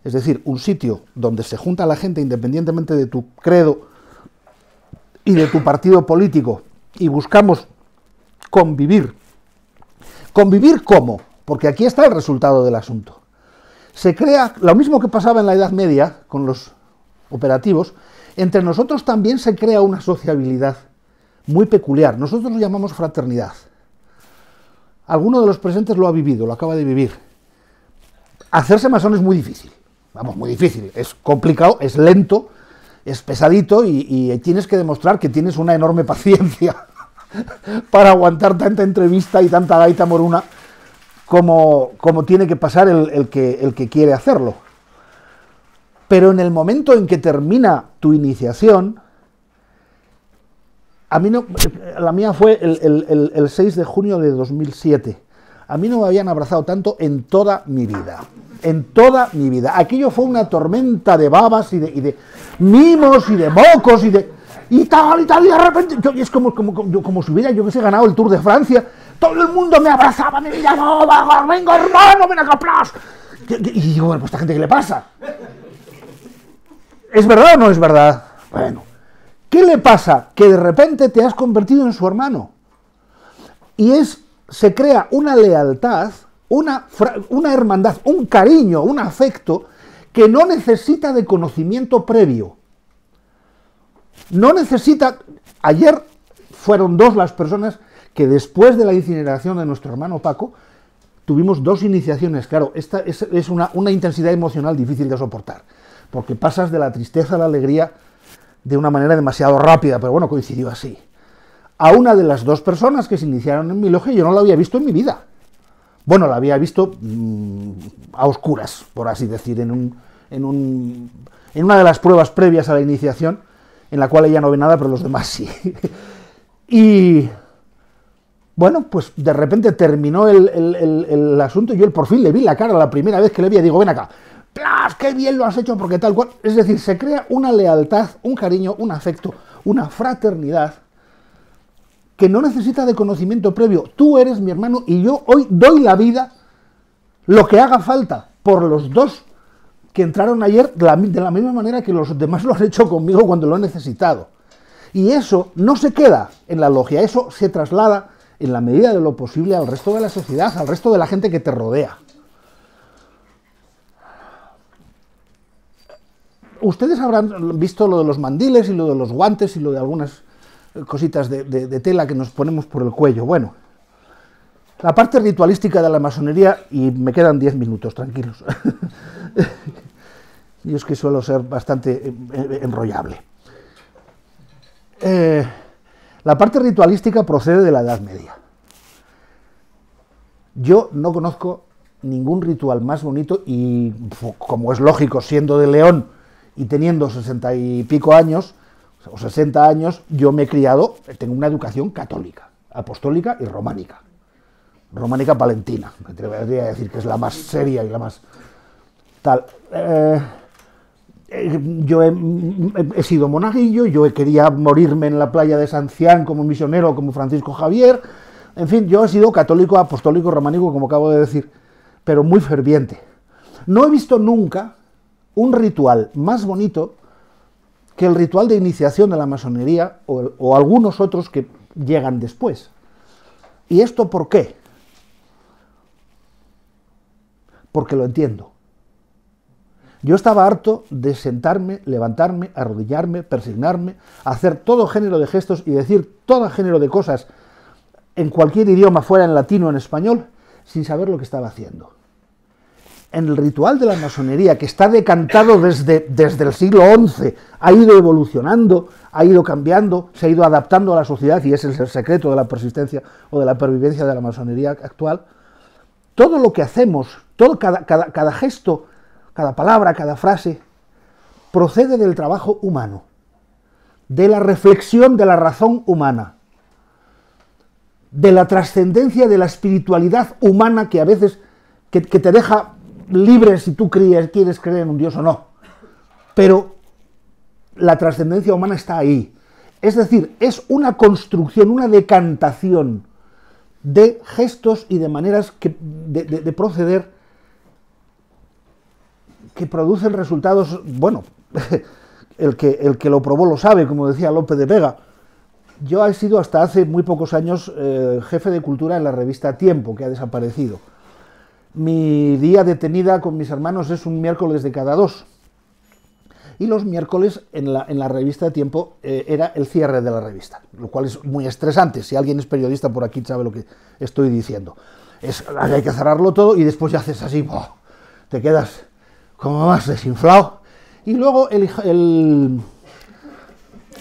Es decir, un sitio donde se junta la gente independientemente de tu credo y de tu partido político y buscamos convivir. ¿Convivir cómo? Porque aquí está el resultado del asunto. Se crea, lo mismo que pasaba en la Edad Media con los operativos, entre nosotros también se crea una sociabilidad muy peculiar. Nosotros lo llamamos fraternidad. Alguno de los presentes lo ha vivido, lo acaba de vivir. Hacerse masón es muy difícil. Vamos, muy difícil. Es complicado, es lento, es pesadito y tienes que demostrar que tienes una enorme paciencia para aguantar tanta entrevista y tanta gaita moruna como tiene que pasar el que quiere hacerlo. Pero en el momento en que termina tu iniciación, a mí no, la mía fue el 6 de junio de 2007. A mí no me habían abrazado tanto en toda mi vida. En toda mi vida. Aquello fue una tormenta de babas y de mimos y de mocos y tal, y de repente, es como si hubiera, yo que sé, ganado el Tour de Francia. Todo el mundo me abrazaba, me decía, no, venga hermano, ven acá, aplausos. Y digo, bueno, pues esta gente, ¿qué le pasa? ¿Es verdad o no es verdad? Bueno, ¿qué le pasa? Que de repente te has convertido en su hermano. se crea una lealtad, una hermandad, un cariño, un afecto que no necesita de conocimiento previo. No necesita... Ayer fueron 2 las personas que después de la incineración de nuestro hermano Paco, tuvimos 2 iniciaciones. Claro, esta es una intensidad emocional difícil de soportar, porque pasas de la tristeza a la alegría de una manera demasiado rápida, pero bueno, coincidió así. A una de las 2 personas que se iniciaron en mi logia, yo no la había visto en mi vida. Bueno, la había visto a oscuras, por así decir, en una de las pruebas previas a la iniciación, en la cual ella no ve nada, pero los demás sí. Y bueno, pues de repente terminó el asunto y yo por fin le vi la cara la primera vez que le vi y digo, ven acá, ¡plas! ¡Qué bien lo has hecho! Porque tal cual. Es decir, se crea una lealtad, un cariño, un afecto, una fraternidad que no necesita de conocimiento previo. Tú eres mi hermano y yo hoy doy la vida, lo que haga falta, por los 2 que entraron ayer de la misma manera que los demás lo han hecho conmigo cuando lo he necesitado. Y eso no se queda en la logia, eso se traslada en la medida de lo posible al resto de la sociedad, al resto de la gente que te rodea. Ustedes habrán visto lo de los mandiles y lo de los guantes y lo de algunas cositas de tela que nos ponemos por el cuello. Bueno, la parte ritualística de la masonería, y me quedan 10 minutos, tranquilos. Yo es que suelo ser bastante enrollable. La parte ritualística procede de la Edad Media. Yo no conozco ningún ritual más bonito y, como es lógico, siendo de León y teniendo 60 y pico años, o 60 años, yo me he criado, tengo una educación católica, apostólica y románica. Románica palentina, me atrevería a decir que es la más seria y la más tal. Yo he sido monaguillo, yo quería morirme en la playa de San Cián como misionero, como Francisco Javier. En fin, yo he sido católico, apostólico, románico, como acabo de decir, pero muy ferviente. No he visto nunca un ritual más bonito que el ritual de iniciación de la masonería o algunos otros que llegan después. ¿Y esto por qué? Porque lo entiendo. Yo estaba harto de sentarme, levantarme, arrodillarme, persignarme, hacer todo género de gestos y decir todo género de cosas en cualquier idioma, fuera en latino o en español, sin saber lo que estaba haciendo. En el ritual de la masonería, que está decantado desde el siglo XI, ha ido evolucionando, ha ido cambiando, se ha ido adaptando a la sociedad, y ese es el secreto de la persistencia o de la pervivencia de la masonería actual. Todo lo que hacemos, cada gesto, cada palabra, cada frase, procede del trabajo humano, de la reflexión de la razón humana, de la trascendencia de la espiritualidad humana que a veces que te deja libre si tú quieres creer en un Dios o no. Pero la trascendencia humana está ahí. Es decir, es una construcción, una decantación de gestos y de maneras de proceder que producen resultados, bueno, el que lo probó lo sabe, como decía Lope de Vega. Yo he sido hasta hace muy pocos años jefe de cultura en la revista Tiempo, que ha desaparecido. Mi día de tenida con mis hermanos es un miércoles de cada 2. Y los miércoles en la revista Tiempo era el cierre de la revista, lo cual es muy estresante. Si alguien es periodista por aquí sabe lo que estoy diciendo. Hay que cerrarlo todo y después ya haces así, ¡oh!, te quedas como más desinflado. Y luego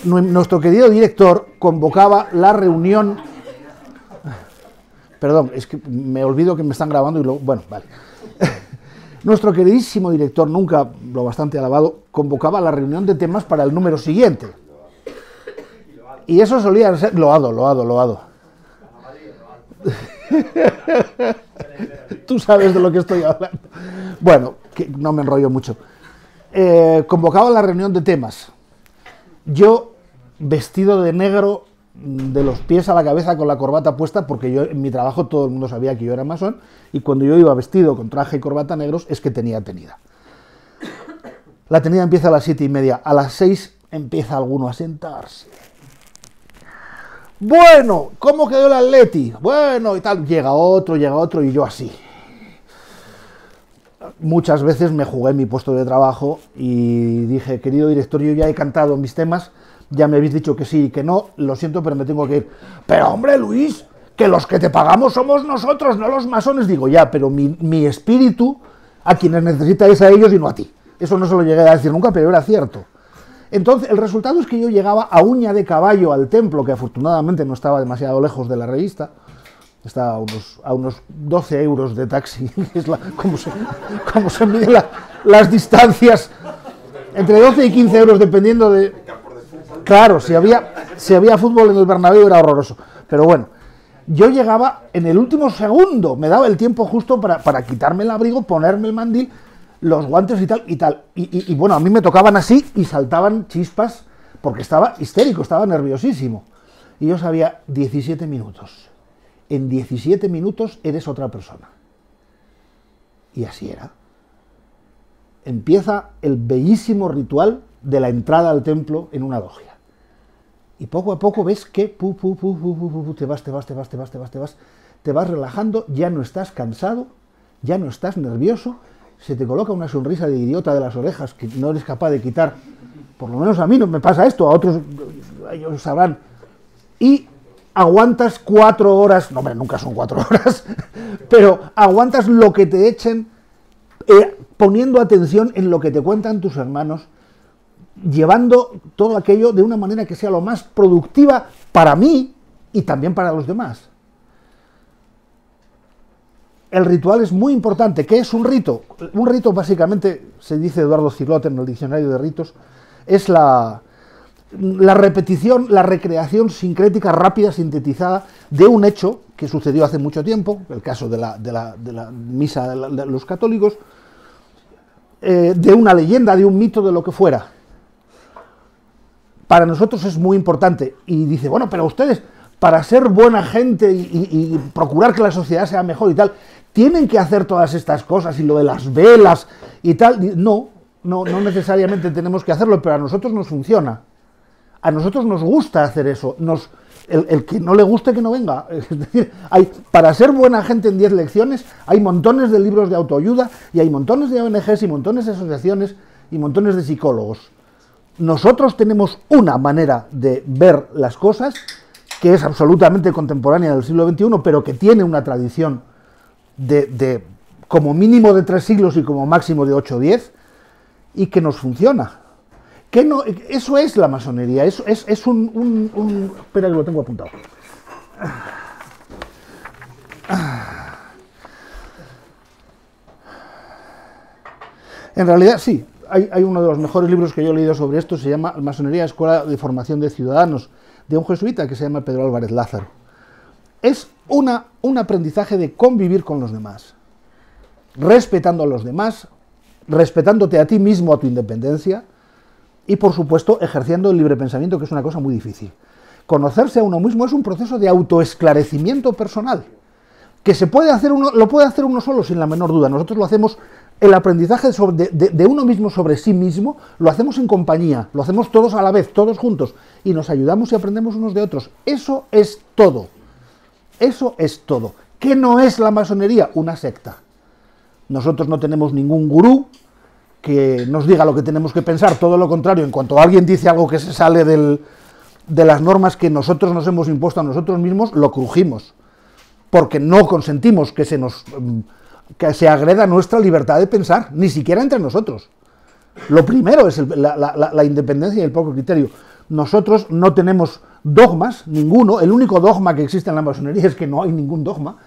nuestro querido director convocaba la reunión. Perdón, es que me olvido que me están grabando y luego, bueno, vale. Nuestro queridísimo director, nunca lo bastante alabado, convocaba la reunión de temas para el número siguiente. Y eso solía ser loado. Tú sabes de lo que estoy hablando. Bueno, que no me enrollo mucho. Convocaba la reunión de temas. Yo, vestido de negro, de los pies a la cabeza con la corbata puesta, porque yo en mi trabajo todo el mundo sabía que yo era masón, y cuando yo iba vestido con traje y corbata negros es que tenía tenida. La tenida empieza a las 7:30, a las 6 empieza alguno a sentarse. Bueno, ¿cómo quedó el Atleti? Bueno, y tal, llega otro, y yo así. Muchas veces me jugué en mi puesto de trabajo y dije, querido director, yo ya he cantado mis temas, ya me habéis dicho que sí y que no, lo siento, pero me tengo que ir. Pero hombre, Luis, que los que te pagamos somos nosotros, no los masones. Digo, ya, pero mi espíritu a quienes necesita es a ellos y no a ti. Eso no se lo llegué a decir nunca, pero era cierto. Entonces, el resultado es que yo llegaba a uña de caballo al templo, que afortunadamente no estaba demasiado lejos de la revista, estaba a unos 12 euros de taxi, que es como se miden las distancias, entre 12 y 15 euros dependiendo de... Claro, si había fútbol en el Bernabéu era horroroso, pero bueno, yo llegaba en el último segundo, me daba el tiempo justo para quitarme el abrigo, ponerme el mandil, los guantes y tal. Y bueno, a mí me tocaban así y saltaban chispas porque estaba histérico, estaba nerviosísimo. Y yo sabía 17 minutos. En 17 minutos eres otra persona. Y así era. Empieza el bellísimo ritual de la entrada al templo en una logia. Y poco a poco ves que te vas relajando, ya no estás cansado, ya no estás nervioso, se te coloca una sonrisa de idiota de las orejas que no eres capaz de quitar, por lo menos a mí no me pasa esto, a otros ellos sabrán, y aguantas 4 horas, no hombre, nunca son 4 horas, pero aguantas lo que te echen, poniendo atención en lo que te cuentan tus hermanos, llevando todo aquello de una manera que sea lo más productiva para mí y también para los demás. El ritual es muy importante. ¿Qué es un rito? Un rito, básicamente, se dice Eduardo Cirlot en el diccionario de ritos, es la repetición, la recreación sincrética rápida, sintetizada, de un hecho que sucedió hace mucho tiempo, el caso de la misa de los católicos, de una leyenda, de un mito, de lo que fuera. Para nosotros es muy importante. Y dice, bueno, pero ustedes, para ser buena gente y procurar que la sociedad sea mejor y tal, tienen que hacer todas estas cosas y lo de las velas y tal. No necesariamente tenemos que hacerlo, pero a nosotros nos funciona. A nosotros nos gusta hacer eso. El que no le guste, que no venga. Es decir, para ser buena gente en 10 lecciones hay montones de libros de autoayuda y hay montones de ONGs y montones de asociaciones y montones de psicólogos. Nosotros tenemos una manera de ver las cosas que es absolutamente contemporánea del siglo XXI, pero que tiene una tradición de como mínimo de 3 siglos y como máximo de 8 o 10, y que nos funciona. Que no, eso es la masonería, es un... Espera que lo tengo apuntado. En realidad, sí, hay uno de los mejores libros que yo he leído sobre esto, se llama Masonería, Escuela de Formación de Ciudadanos, de un jesuita que se llama Pedro Álvarez Lázaro. Es un aprendizaje de convivir con los demás, respetando a los demás, respetándote a ti mismo, a tu independencia, y por supuesto ejerciendo el libre pensamiento, que es una cosa muy difícil. Conocerse a uno mismo es un proceso de autoesclarecimiento personal, que se puede hacer lo puede hacer uno solo sin la menor duda. Nosotros lo hacemos, el aprendizaje de uno mismo sobre sí mismo, lo hacemos en compañía, lo hacemos todos a la vez, todos juntos, y nos ayudamos y aprendemos unos de otros. Eso es todo. Eso es todo. ¿Qué no es la masonería? Una secta. Nosotros no tenemos ningún gurú que nos diga lo que tenemos que pensar, todo lo contrario, en cuanto alguien dice algo que se sale de las normas que nosotros nos hemos impuesto a nosotros mismos, lo crujimos, porque no consentimos que se agreda nuestra libertad de pensar, ni siquiera entre nosotros. Lo primero es la independencia y el propio criterio. Nosotros no tenemos dogmas, ninguno. El único dogma que existe en la masonería es que no hay ningún dogma,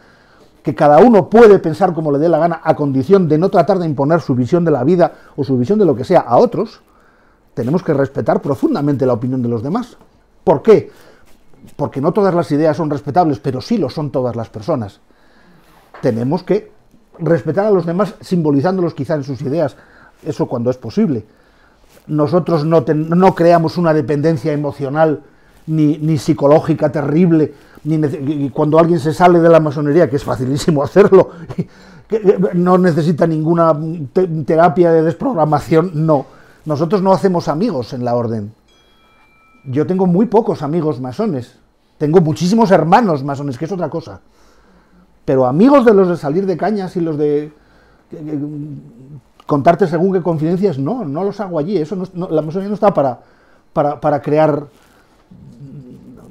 que cada uno puede pensar como le dé la gana, a condición de no tratar de imponer su visión de la vida o su visión de lo que sea a otros. Tenemos que respetar profundamente la opinión de los demás. ¿Por qué? Porque no todas las ideas son respetables, pero sí lo son todas las personas. Tenemos que respetar a los demás simbolizándolos quizá en sus ideas, eso cuando es posible. Nosotros no creamos una dependencia emocional ni psicológica terrible, ni cuando alguien se sale de la masonería, que es facilísimo hacerlo, que no necesita ninguna terapia de desprogramación, no. Nosotros no hacemos amigos en la orden. Yo tengo muy pocos amigos masones, Tengo muchísimos hermanos masones, que es otra cosa. Pero amigos de los de salir de cañas y los de contarte según qué confidencias, no los hago allí. Eso la masonería no está para crear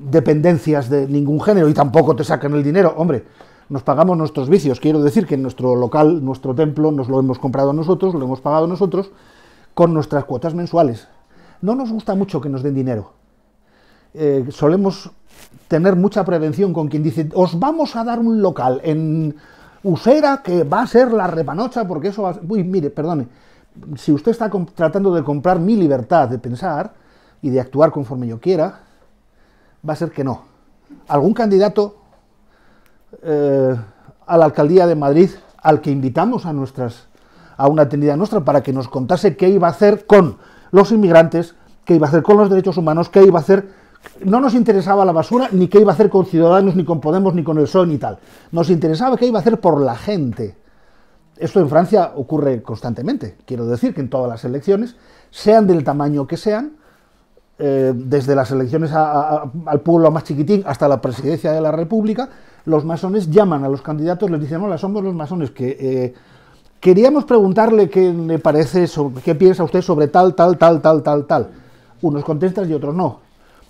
dependencias de ningún género, y tampoco te sacan el dinero. Hombre, nos pagamos nuestros vicios. Quiero decir que nuestro local, nuestro templo, nos lo hemos comprado nosotros, lo hemos pagado nosotros, con nuestras cuotas mensuales. No nos gusta mucho que nos den dinero. Solemos tener mucha prevención con quien dice, os vamos a dar un local en Usera que va a ser la repanocha, porque eso va a... Uy, mire, perdone, si usted está tratando de comprar mi libertad de pensar y de actuar conforme yo quiera, va a ser que no. Algún candidato a la alcaldía de Madrid, al que invitamos a una atendida nuestra para que nos contase qué iba a hacer con los inmigrantes, qué iba a hacer con los derechos humanos, qué iba a hacer... No nos interesaba la basura, ni qué iba a hacer con Ciudadanos, ni con Podemos, ni con el PSOE, ni tal. Nos interesaba qué iba a hacer por la gente. Esto en Francia ocurre constantemente. Quiero decir que en todas las elecciones, sean del tamaño que sean, desde las elecciones al pueblo más chiquitín hasta la presidencia de la República, los masones llaman a los candidatos, les dicen, hola, somos los masones, que queríamos preguntarle qué le parece, qué piensa usted sobre tal. Unos contestan y otros no.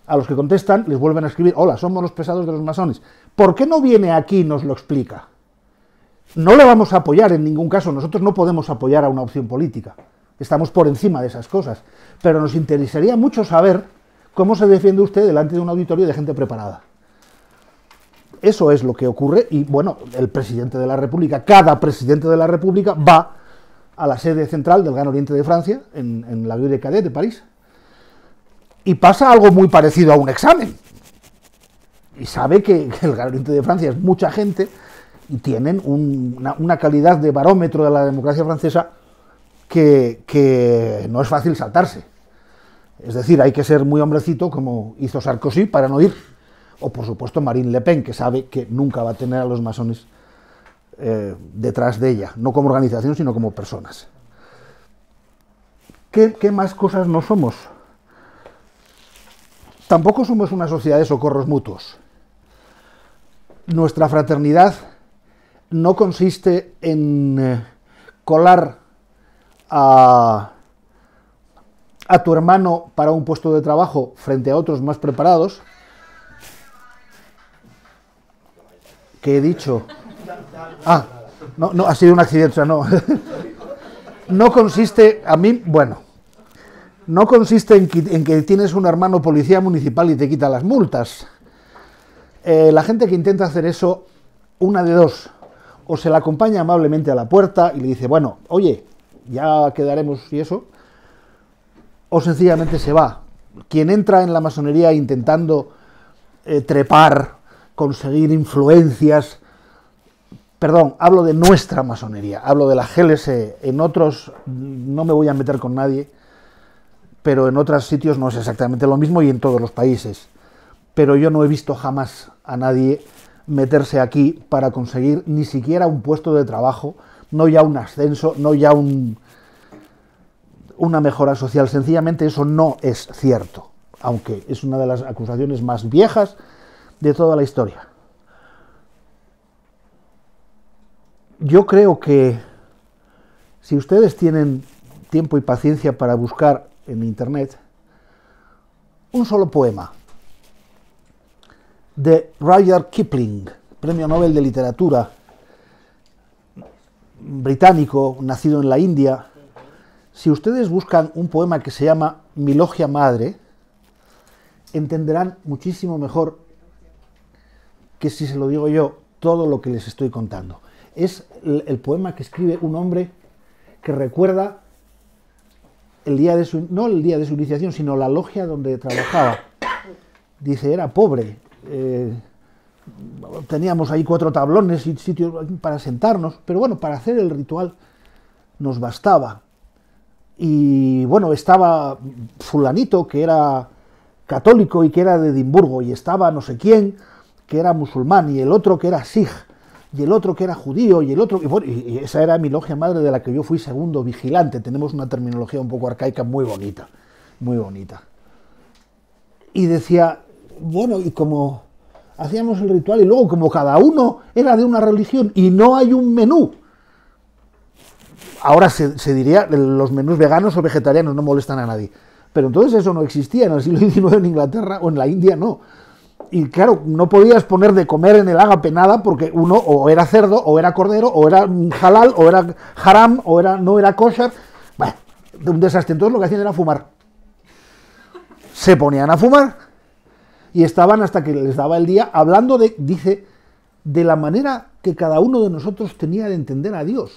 A los que contestan les vuelven a escribir, hola, somos los pesados de los masones. ¿Por qué no viene aquí y nos lo explica? No le vamos a apoyar en ningún caso, nosotros no podemos apoyar a una opción política. Estamos por encima de esas cosas. Pero nos interesaría mucho saber cómo se defiende usted delante de un auditorio de gente preparada. Eso es lo que ocurre y, bueno, el presidente de la República, cada presidente de la República va a la sede central del Gran Oriente de Francia, en la Rue des Cadets de París, y pasa algo muy parecido a un examen. Y sabe que el Gran Oriente de Francia es mucha gente y tienen una calidad de barómetro de la democracia francesa que no es fácil saltarse. Es decir, hay que ser muy hombrecito, como hizo Sarkozy, para no ir. O, por supuesto, Marine Le Pen, que sabe que nunca va a tener a los masones detrás de ella, no como organización, sino como personas. ¿Qué más cosas no somos? Tampoco somos una sociedad de socorros mutuos. Nuestra fraternidad no consiste en colar a tu hermano para un puesto de trabajo frente a otros más preparados. ¿Qué he dicho? Ah, no, ha sido un accidente, o sea, no. No consiste, no consiste en que tienes un hermano policía municipal y te quita las multas. La gente que intenta hacer eso, una de dos, o se la acompaña amablemente a la puerta y le dice, bueno, oye, ya quedaremos y eso, o sencillamente se va. Quien entra en la masonería intentando trepar, conseguir influencias, perdón, hablo de nuestra masonería, hablo de la GLS, en otros no me voy a meter con nadie, pero en otros sitios no es exactamente lo mismo y en todos los países. Pero yo no he visto jamás a nadie meterse aquí para conseguir ni siquiera un puesto de trabajo, no ya un ascenso, no ya una mejora social. Sencillamente eso no es cierto, aunque es una de las acusaciones más viejas de toda la historia. Yo creo que si ustedes tienen tiempo y paciencia para buscar en internet un solo poema de Rudyard Kipling, premio Nobel de Literatura británico, nacido en la India, si ustedes buscan un poema que se llama Mi Logia Madre, entenderán muchísimo mejor que si se lo digo yo todo lo que les estoy contando. Es el poema que escribe un hombre que recuerda el día de su, no el día de su iniciación, sino la logia donde trabajaba. Dice, era pobre, teníamos ahí 4 tablones y sitios para sentarnos, pero bueno, para hacer el ritual nos bastaba. Y bueno, estaba fulanito, que era católico y que era de Edimburgo, y estaba no sé quién, que era musulmán, y el otro que era Sikh, y el otro que era judío, y el otro... Y, bueno, y esa era mi logia madre, de la que yo fui segundo vigilante. Tenemos una terminología un poco arcaica muy bonita, muy bonita. Y decía, bueno, y como hacíamos el ritual y luego como cada uno era de una religión y no hay un menú, ahora se diría los menús veganos o vegetarianos no molestan a nadie, pero entonces eso no existía en el siglo XIX en Inglaterra o en la India, no. Y claro, no podías poner de comer en el ágape nada porque uno o era cerdo, o era cordero, o era halal, o era haram, o no era kosher. Bueno, un desastre. Entonces lo que hacían era fumar. Se ponían a fumar y estaban hasta que les daba el día hablando dice, de la manera que cada uno de nosotros tenía de entender a Dios.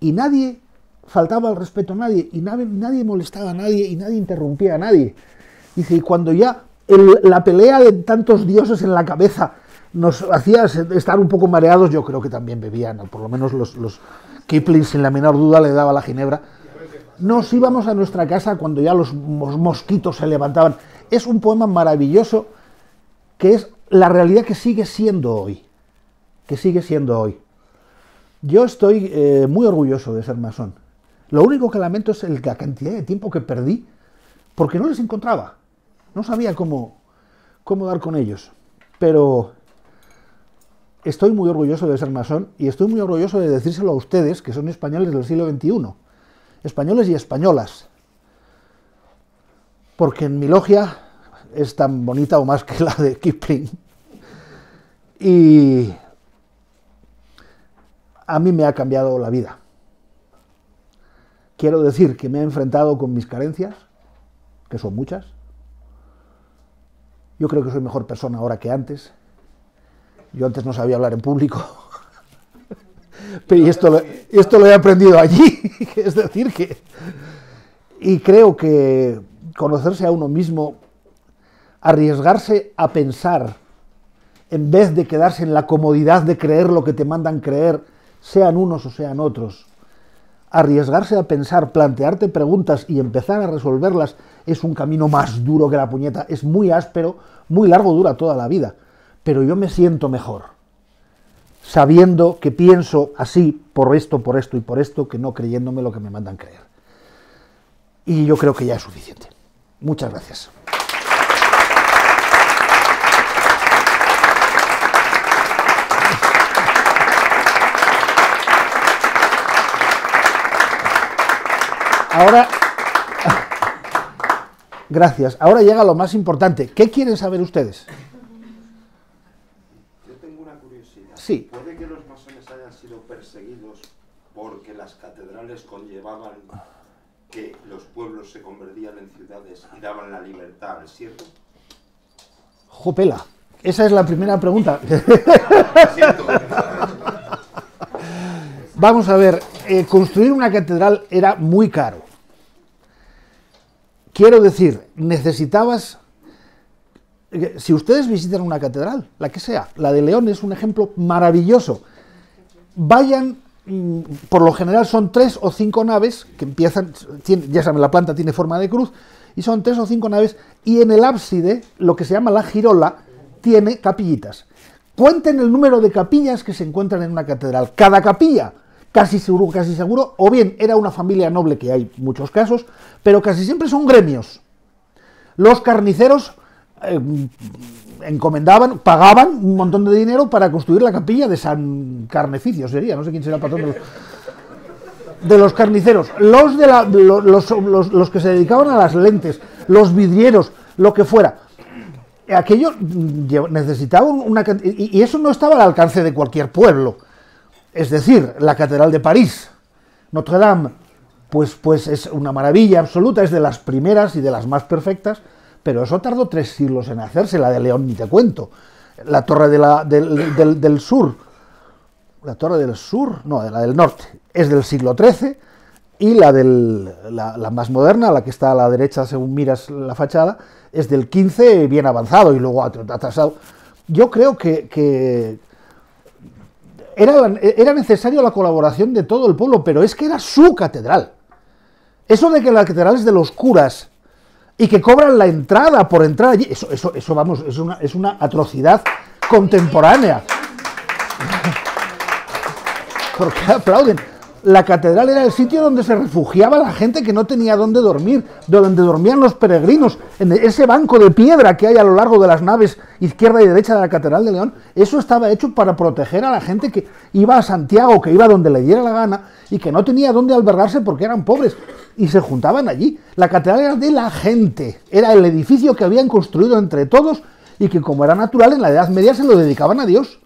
Y nadie faltaba al respeto a nadie, y nadie molestaba a nadie, y nadie interrumpía a nadie. Dice, y cuando ya la pelea de tantos dioses en la cabeza nos hacía estar un poco mareados, yo creo que también bebían, por lo menos los Kipling, sin la menor duda, le daba la ginebra. Nos íbamos a nuestra casa cuando ya los mosquitos se levantaban. Es un poema maravilloso que es la realidad que sigue siendo hoy. Yo estoy muy orgulloso de ser masón. Lo único que lamento es la cantidad de tiempo que perdí porque no les encontraba. No sabía cómo dar con ellos. Pero estoy muy orgulloso de ser masón y estoy muy orgulloso de decírselo a ustedes, que son españoles del siglo XXI. Españoles y españolas. Porque en mi logia es tan bonita o más que la de Kipling. Y a mí me ha cambiado la vida. Quiero decir que me he enfrentado con mis carencias, que son muchas. Yo creo que soy mejor persona ahora que antes. Yo antes no sabía hablar en público. Pero esto lo he aprendido allí. Es decir que... Y creo que conocerse a uno mismo, arriesgarse a pensar, en vez de quedarse en la comodidad de creer lo que te mandan creer, sean unos o sean otros, arriesgarse a pensar, plantearte preguntas y empezar a resolverlas es un camino más duro que la puñeta, es muy áspero, muy largo, dura toda la vida, pero yo me siento mejor, sabiendo que pienso así por esto y por esto, que no creyéndome lo que me mandan creer. Y yo creo que ya es suficiente. Muchas gracias. Ahora, gracias. Ahora llega lo más importante. ¿Qué quieren saber ustedes? Yo tengo una curiosidad. Sí. ¿Puede que los masones hayan sido perseguidos porque las catedrales conllevaban que los pueblos se convertían en ciudades y daban la libertad al siervo? Jopela, esa es la primera pregunta. Vamos a ver, construir una catedral era muy caro. Quiero decir, necesitabas... Si ustedes visitan una catedral, la que sea, la de León es un ejemplo maravilloso. Vayan, por lo general son 3 o 5 naves, que empiezan, ya saben, la planta tiene forma de cruz, y son 3 o 5 naves, y en el ábside, lo que se llama la girola, tiene capillitas. Cuenten el número de capillas que se encuentran en una catedral. Cada capilla, casi seguro, o bien era una familia noble, que hay muchos casos, pero casi siempre son gremios. Los carniceros encomendaban, pagaban un montón de dinero para construir la capilla de San Carneficio, sería, no sé quién será el patrón de los carniceros, los que se dedicaban a las lentes, los vidrieros, lo que fuera. Aquello necesitaba una cantidad, y eso no estaba al alcance de cualquier pueblo. Es decir, la Catedral de París, Notre Dame, pues es una maravilla absoluta, es de las primeras y de las más perfectas, pero eso tardó 3 siglos en hacerse. La de León ni te cuento. La Torre del Sur, la Torre del Sur, no, la del Norte, es del siglo XIII, y la más moderna, la que está a la derecha según miras la fachada, es del XV, bien avanzado, y luego atrasado. Yo creo que era necesario la colaboración de todo el pueblo, pero es que era su catedral. Eso de que la catedral es de los curas y que cobran la entrada por entrar allí, eso vamos, es una atrocidad contemporánea. ¿Por qué aplauden? La catedral era el sitio donde se refugiaba la gente que no tenía dónde dormir, donde dormían los peregrinos, en ese banco de piedra que hay a lo largo de las naves izquierda y derecha de la Catedral de León. Eso estaba hecho para proteger a la gente que iba a Santiago, que iba donde le diera la gana y que no tenía dónde albergarse porque eran pobres, y se juntaban allí. La catedral era de la gente, era el edificio que habían construido entre todos y que, como era natural, en la Edad Media se lo dedicaban a Dios,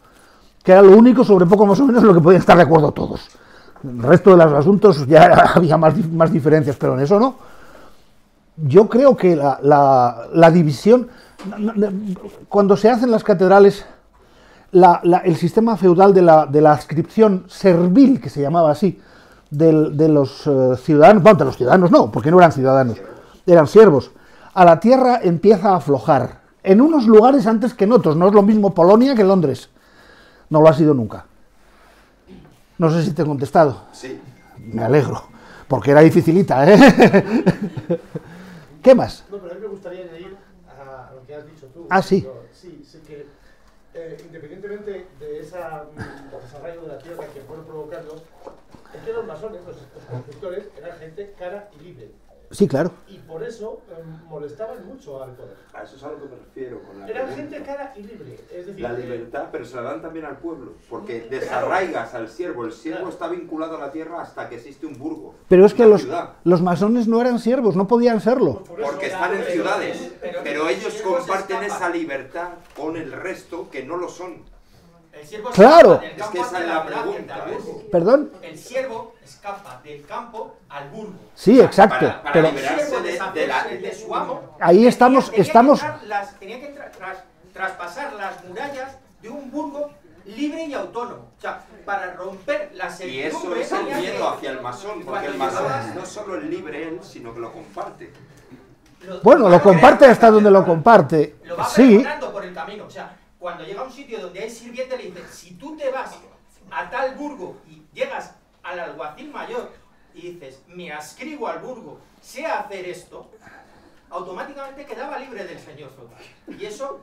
que era lo único, sobre poco más o menos, en lo que podían estar de acuerdo todos. El resto de los asuntos ya había más diferencias, pero en eso no. Yo creo que la división, cuando se hacen las catedrales, el sistema feudal de la adscripción servil, que se llamaba así, de los ciudadanos, bueno, de los ciudadanos no, porque no eran ciudadanos, eran siervos, a la tierra empieza a aflojar, en unos lugares antes que en otros. No es lo mismo Polonia que Londres, no lo ha sido nunca. No sé si te he contestado. Sí. Me alegro, porque era dificilita, ¿eh? ¿Qué más? No, pero a mí me gustaría añadir a lo que has dicho tú. Ah, sí. Sí, que independientemente de ese desarraigo de la tierra que fueron provocando, es que los masones, los constructores, eran gente cara y libre. Sí, claro. Y por eso molestaban mucho al poder. A eso es a lo que me refiero. Con la Eran pregunta. gente cara y libre. Es decir, La libertad, pero se la dan también al pueblo, porque desarraigas al siervo. El siervo está vinculado a la tierra hasta que existe un burgo. Pero es que una ciudad. los masones no eran siervos, no podían serlo. Porque están en ciudades, pero ellos comparten esa libertad con el resto que no lo son. El siervo Claro. escapa del Es campo que esa es hacia la plaza, pregunta, al burgo. ¿ves? ¿Perdón? El siervo escapa del campo al burgo. Sí, exacto. Para Pero liberarse de su amo. ahí estamos, Tenía que traspasar las murallas de un burgo libre y autónomo. O sea, para romper la Y servidumbre. eso es el tenía que- miedo hacia el masón, porque el cuando masón llegabas- no solo es libre él, sino que lo comparte. bueno, lo comparte hasta donde lo comparte. Lo va Sí, pregonando por el camino. O sea, cuando llega a un sitio donde hay sirviente, le dice, si tú te vas a tal burgo y llegas al alguacil mayor y dices, me adscribo al burgo, sé hacer esto, automáticamente quedaba libre del señor feudal. Y eso,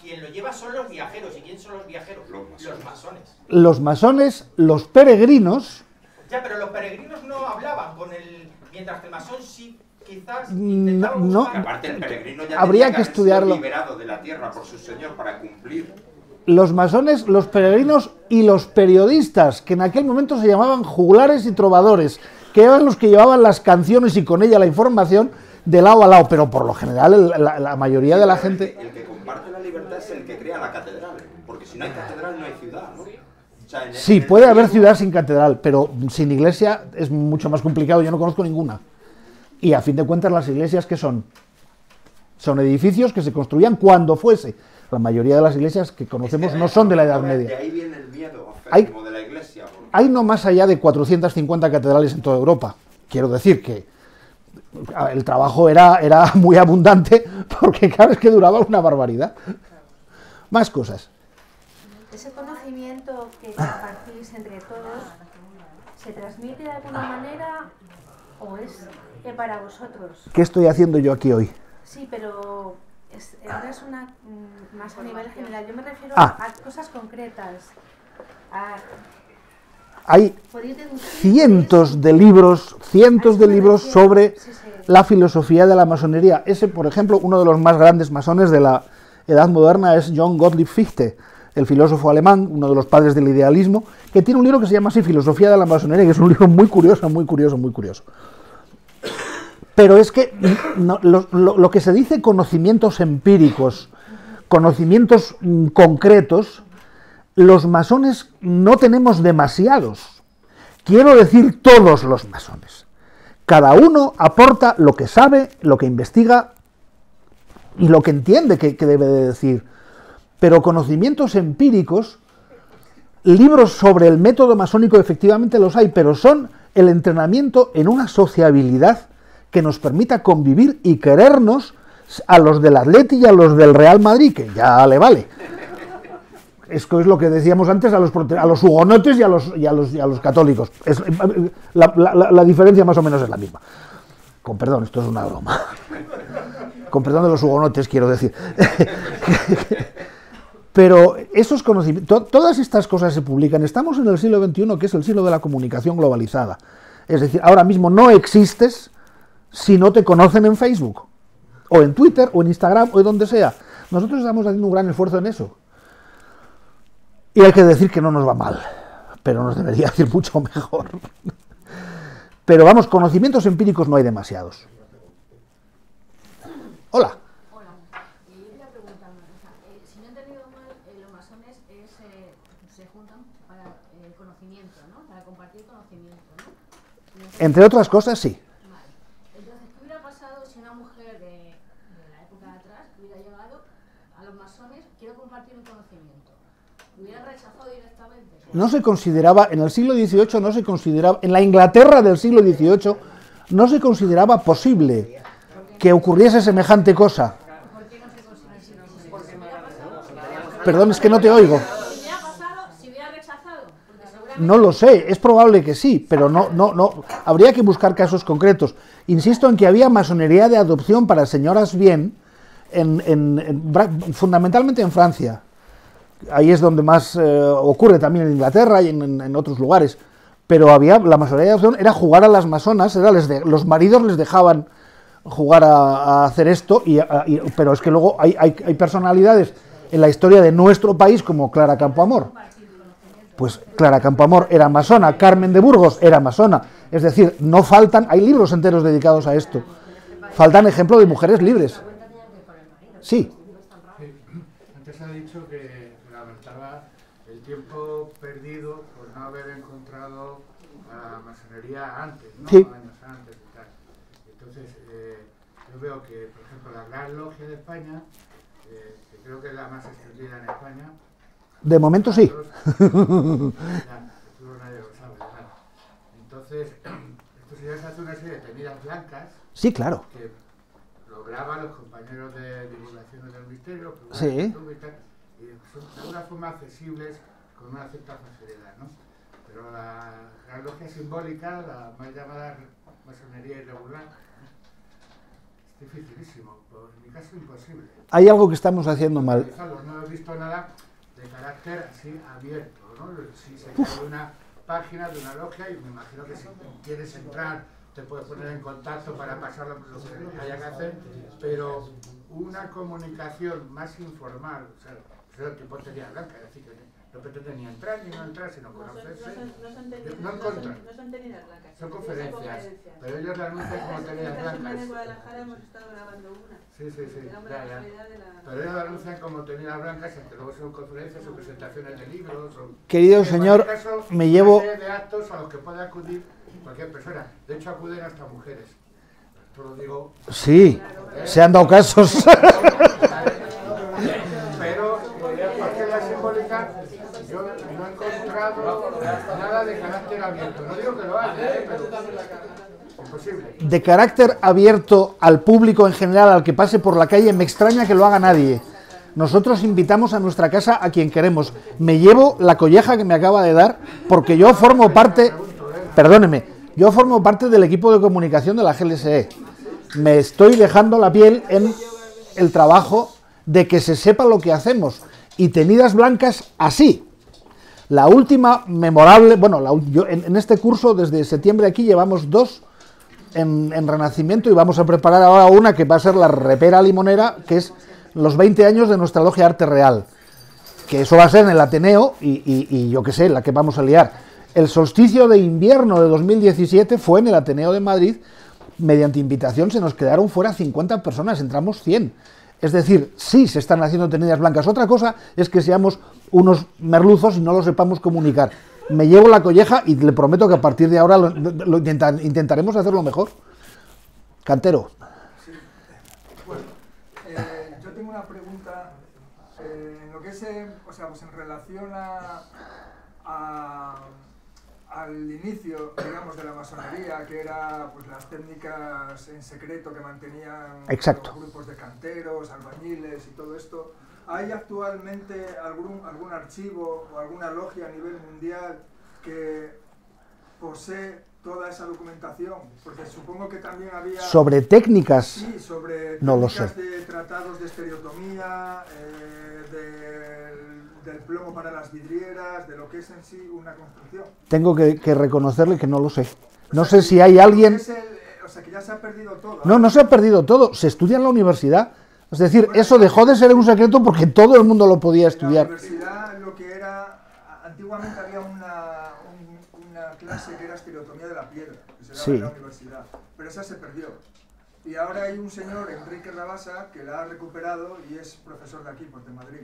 quien lo lleva son los viajeros. ¿Y quién son los viajeros? Los masones. los masones, los peregrinos, Ya, pero los peregrinos no hablaban con el... Mientras que el masón sí, quizás No, intentaba no. buscar- Y aparte el peregrino ya Habría tenía que haber sido estudiarlo. liberado de la tierra por su señor para cumplir. los masones, los peregrinos y los periodistas, que en aquel momento se llamaban juglares y trovadores, que eran los que llevaban las canciones y con ella la información de lado a lado, pero por lo general la mayoría de la gente... El que comparte la libertad es el que crea la catedral, porque si no hay catedral no hay ciudad, ¿no? O sea, Sí, puede haber ciudad sin catedral, pero sin iglesia es mucho más complicado, yo no conozco ninguna. Y a fin de cuentas las iglesias, ¿qué son? Son edificios que se construían cuando fuese. La mayoría de las iglesias que conocemos no son de la Edad De Media. ahí viene el miedo Hay- afectivo de la iglesia. porque- Hay no más allá de 450 catedrales en toda Europa. Quiero decir que el trabajo era muy abundante porque cada vez que duraba una barbaridad. Más cosas. Ese conocimiento que compartís entre todos, ¿se transmite de alguna manera o es para vosotros? ¿Qué estoy haciendo yo aquí hoy? Sí, pero ahora es más a nivel general. Yo me refiero Ah. a cosas concretas. Hay ¿Podéis deducir cientos de libros sobre la filosofía de la masonería. Ese, por ejemplo, uno de los más grandes masones de la Edad Moderna es John Gottlieb Fichte, el filósofo alemán, uno de los padres del idealismo, que tiene un libro que se llama así, Filosofía de la Masonería, que es un libro muy curioso, muy curioso, muy curioso. Pero es que lo que se dice conocimientos empíricos, conocimientos concretos, los masones no tenemos demasiados. Quiero decir todos los masones. Cada uno aporta lo que sabe, lo que investiga y lo que entiende que debe de decir. Pero conocimientos empíricos, libros sobre el método masónico efectivamente los hay, pero son el entrenamiento en una sociabilidad que nos permita convivir y querernos a los del Atleti y a los del Real Madrid, que ya le vale. Esto es lo que decíamos antes a los hugonotes y a los católicos. La diferencia más o menos es la misma. Con perdón, esto es una broma. Con perdón de los hugonotes, quiero decir. Pero esos conocimientos, todas estas cosas se publican. Estamos en el siglo XXI, que es el siglo de la comunicación globalizada. Es decir, ahora mismo no existes si no te conocen en Facebook, o en Twitter, o en Instagram, o en donde sea. Nosotros estamos haciendo un gran esfuerzo en eso. Y hay que decir que no nos va mal, pero nos debería ir mucho mejor. Pero vamos, conocimientos empíricos no hay demasiados. Hola. Hola. Yo quería preguntarme, si no he entendido mal, los masones se juntan para el conocimiento, ¿no? Para compartir conocimiento, ¿no? Entre otras cosas, sí. Vale. Entonces, ¿qué hubiera pasado si una mujer de la época de atrás hubiera llegado a los masones, quiero compartir un conocimiento? ¿Lo hubieran rechazado directamente? No se consideraba, en el siglo XVIII no se consideraba, en la Inglaterra del siglo XVIII no se consideraba posible que ocurriese semejante cosa. ¿Por qué no se considera? Porque me hubiera pasado. Perdón, es que no te oigo. Si hubiera pasado, si hubiera rechazado. Porque seguramente No lo sé, es probable que sí, pero no, habría que buscar casos concretos. Insisto en que había masonería de adopción para señoras bien, fundamentalmente en Francia. Ahí es donde más ocurre, también en Inglaterra y en otros lugares. Pero había, la masonería de adopción era jugar a las masonas, los maridos les dejaban jugar a hacer esto, pero es que luego hay personalidades en la historia de nuestro país como Clara Campoamor. Pues Clara Campoamor era masona, Carmen de Burgos era masona. Es decir, no faltan, hay libros enteros dedicados a esto. Faltan ejemplos de mujeres libres. Sí. Antes ha dicho que lamentaba el tiempo perdido por no haber encontrado la masonería antes, ¿no? Sí. Años antes y tal. Entonces, yo veo que, por ejemplo, la Gran Logia de España, que creo que es la más extendida en España. De momento sí. Entonces, estos señores hacen una serie de tenidas blancas. Sí, claro. Que lo graban los compañeros de divulgación del misterio, que Sí. y son de alguna forma accesibles con una cierta facilidad, ¿no? Pero la logia simbólica, la mal llamada masonería irregular, es dificilísimo, en mi caso imposible. Hay algo que estamos haciendo mal. No he visto nada de carácter así abierto, ¿no? Si se cae una página de una logia y me imagino que si quieres entrar te puedes poner en contacto para pasar lo que haya que hacer, pero una comunicación más informal, o sea, tipo tenía blanca, es decir, que no pretende ni entrar ni no entrar, sino conocerse. No encontrar. No son tenidas blancas. Son conferencias, pero ellos la anuncian como tenidas blancas. En Guadalajara hemos estado grabando una. Sí, ya. Pero ellos la anuncian como tenidas blancas, que luego son conferencias o presentaciones de libros. Querido señor, caso, me llevo... una serie de actos a los que puede acudir cualquier persona. De hecho, acuden hasta mujeres. Esto lo digo... Sí, se han dado casos. Pero, porque la simbólica, yo no he encontrado nada de carácter abierto. No digo que lo haya, pero imposible. De carácter abierto al público en general, al que pase por la calle, me extraña que lo haga nadie. Nosotros invitamos a nuestra casa a quien queremos. Me llevo la colleja que me acaba de dar, porque yo formo parte, perdóneme, yo formo parte del equipo de comunicación de la GLSE. Me estoy dejando la piel en el trabajo de que se sepa lo que hacemos. Y tenidas blancas así. La última memorable, bueno, en este curso desde septiembre aquí llevamos 2 en Renacimiento y vamos a preparar ahora una que va a ser la repera limonera, que es los 20 años de nuestra logia Arte Real, que eso va a ser en el Ateneo y yo qué sé, la que vamos a liar. El solsticio de invierno de 2017 fue en el Ateneo de Madrid, mediante invitación se nos quedaron fuera 50 personas, entramos 100. Es decir, sí se están haciendo tenidas blancas. Otra cosa es que seamos unos merluzos y no lo sepamos comunicar. Me llevo la colleja y le prometo que a partir de ahora intentaremos hacerlo mejor. Cantero. Sí. Bueno, yo tengo una pregunta en lo que es, o sea, pues en relación al inicio, digamos, de la masonería, que era pues las técnicas en secreto que mantenían Exacto. los grupos de canteros, albañiles y todo esto. ¿Hay actualmente algún archivo o alguna logia a nivel mundial que posee toda esa documentación? Porque supongo que también había... Sobre técnicas, Sí, sobre no lo técnicas sé. de tratados de estereotomía, del plomo para las vidrieras, de lo que es en sí una construcción. Tengo que reconocerle que no lo sé. No O sea, sé si hay alguien... o sea, que ya se ha perdido todo. No, no se ha perdido todo, se estudia en la universidad. Es decir, eso dejó de ser un secreto porque todo el mundo lo podía En la estudiar. universidad lo que era... Antiguamente había una clase que era estereotomía de la piedra, que se daba Sí. en la universidad, pero esa se perdió. Y ahora hay un señor, Enrique Rabasa, que la ha recuperado y es profesor de aquí, pues de Madrid.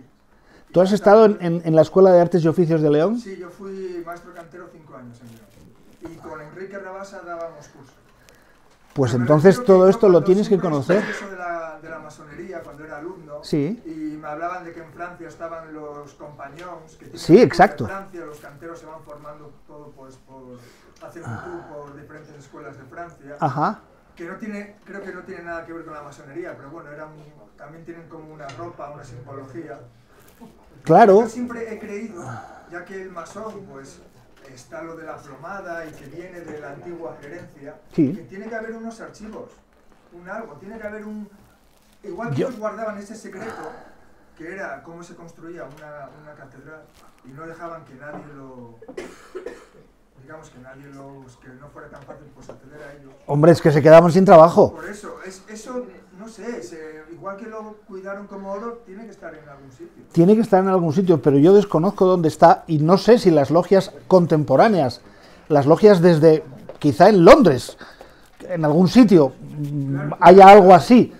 ¿Tú has estado en la Escuela de Artes y Oficios de León? Sí, yo fui maestro cantero 5 años en León. Y con Enrique Rabasa dábamos cursos. Pues Pero me entonces refiero todo yo esto lo cuando tienes que siempre conocer. estudié eso de la masonería cuando era alumno. Sí. Y me hablaban de que en Francia estaban los compañones, que tienen Sí, un tour exacto. de Francia, los canteros se van formando todo pues hacen un tour por diferentes escuelas de Francia. Ajá. Que no tiene, creo que no tiene nada que ver con la masonería, pero bueno, también tienen como una ropa, una simbología. Claro. Yo siempre he creído, ya que el masón, pues, está lo de la plomada y que viene de la antigua gerencia, Sí. que tiene que haber unos archivos, tiene que haber igual que Yo- ellos guardaban ese secreto, que era cómo se construía una catedral, y no dejaban que nadie digamos que que no fuera tan fácil pues acceder a ellos. Hombre, es que se quedaban sin trabajo. Por eso, eso, no sé, igual que lo cuidaron como oro, tiene que estar en algún sitio. Tiene que estar en algún sitio, pero yo desconozco dónde está y no sé si las logias contemporáneas, las logias desde quizá en Londres, en algún sitio, haya algo así.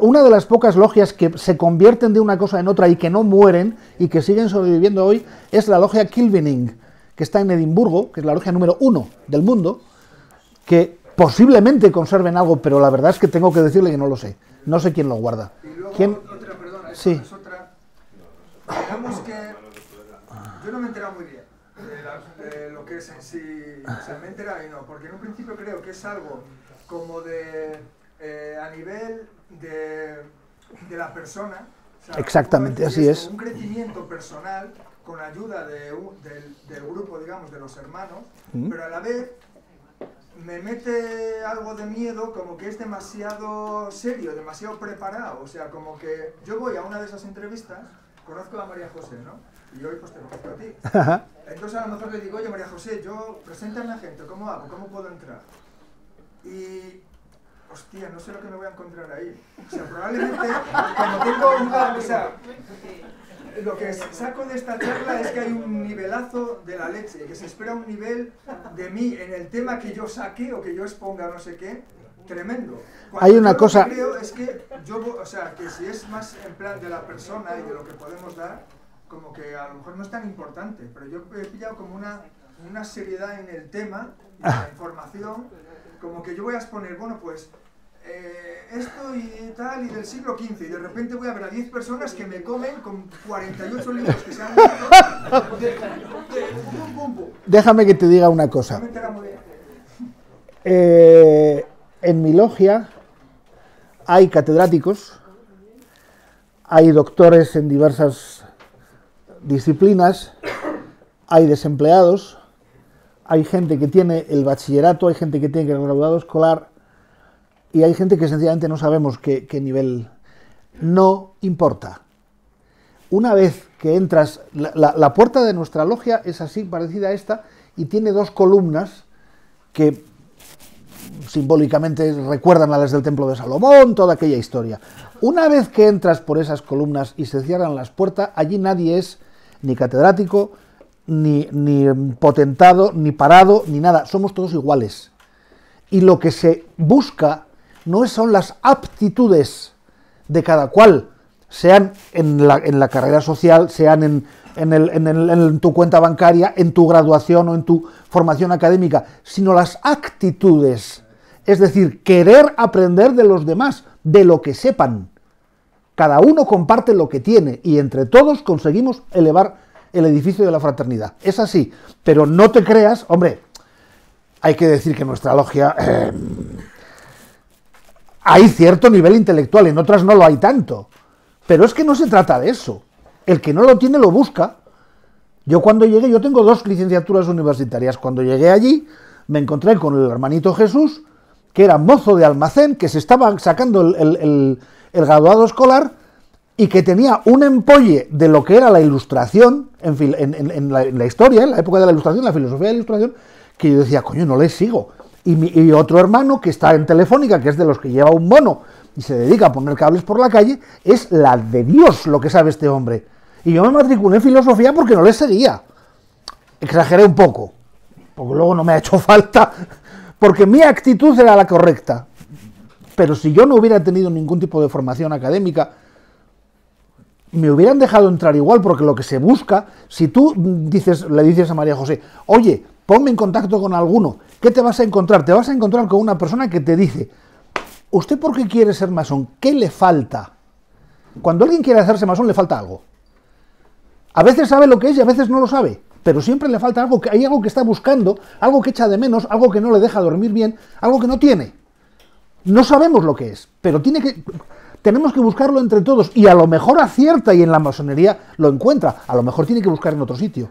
Una de las pocas logias que se convierten de una cosa en otra y que no mueren y que siguen sobreviviendo hoy es la logia Kilvinning, que está en Edimburgo, que es la logia número 1 del mundo, que posiblemente conserven algo, pero la verdad es que tengo que decirle que no lo sé. No sé quién lo guarda. Y luego ¿Quién? otra, perdona, Sí. es otra. Digamos que yo no me he enterado muy bien de lo que es en sí, o sea, me he enterado y no, porque en un principio creo que es algo como a nivel de la persona. O sea, Exactamente, así es. Un crecimiento personal con ayuda del grupo, digamos, de los hermanos, pero a la vez me mete algo de miedo, como que es demasiado serio, demasiado preparado. O sea, como que yo voy a una de esas entrevistas, conozco a María José, ¿no? Y hoy pues te conozco a ti. Entonces a lo mejor le digo, oye María José, preséntame a gente, ¿cómo hago? ¿Cómo puedo entrar? Y... hostia, no sé lo que me voy a encontrar ahí. O sea, probablemente, como tengo una... O sea, lo que saco de esta charla es que hay un nivelazo de la leche, que se espera un nivel de mí en el tema que yo saque o que yo exponga no sé qué, tremendo. Hay una cosa... Lo que creo es que o sea, que si es más en plan de la persona y de lo que podemos dar, como que a lo mejor no es tan importante, pero yo he pillado como una seriedad en el tema, y en la información, como que yo voy a exponer, bueno, pues esto y tal, y del siglo XV, y de repente voy a ver a 10 personas que me comen con 48 libros que se han leído pum. Déjame que te diga una cosa. No me entera muy bien. En mi logia hay catedráticos, hay doctores en diversas disciplinas, hay desempleados, hay gente que tiene el bachillerato, hay gente que tiene el graduado escolar y hay gente que sencillamente no sabemos qué nivel. No importa. Una vez que entras, la puerta de nuestra logia es así, parecida a esta, y tiene 2 columnas que simbólicamente recuerdan a las del Templo de Salomón, toda aquella historia. Una vez que entras por esas columnas y se cierran las puertas, allí nadie es ni catedrático, ni potentado, ni parado, ni nada. Somos todos iguales. Y lo que se busca no son las aptitudes de cada cual, sean en la carrera social, sean en tu cuenta bancaria, en tu graduación o en tu formación académica, sino las actitudes. Es decir, querer aprender de los demás, de lo que sepan. Cada uno comparte lo que tiene y entre todos conseguimos elevar el edificio de la fraternidad. Es así, pero no te creas, hombre, hay que decir que en nuestra logia hay cierto nivel intelectual, en otras no lo hay tanto. Pero es que no se trata de eso. El que no lo tiene lo busca. Yo cuando llegué, yo tengo 2 licenciaturas universitarias. Cuando llegué allí, me encontré con el hermanito Jesús, que era mozo de almacén, que se estaba sacando el graduado escolar y que tenía un empolle de lo que era la ilustración, en la historia, en la época de la ilustración, la filosofía de la ilustración, que yo decía, coño, no le sigo. Y otro hermano que está en Telefónica, que es de los que lleva un mono y se dedica a poner cables por la calle, es la de Dios lo que sabe este hombre. Y yo me matriculé en filosofía porque no le seguía. Exageré un poco, porque luego no me ha hecho falta, porque mi actitud era la correcta. Pero si yo no hubiera tenido ningún tipo de formación académica, me hubieran dejado entrar igual, porque lo que se busca, si tú le dices a María José, oye, ponme en contacto con alguno, ¿qué te vas a encontrar? Te vas a encontrar con una persona que te dice, ¿usted por qué quiere ser masón? ¿Qué le falta? Cuando alguien quiere hacerse masón le falta algo. A veces sabe lo que es y a veces no lo sabe, pero siempre le falta algo, hay algo que está buscando, algo que echa de menos, algo que no le deja dormir bien, algo que no tiene. No sabemos lo que es, pero tenemos que buscarlo entre todos, y a lo mejor acierta y en la masonería lo encuentra, a lo mejor tiene que buscar en otro sitio.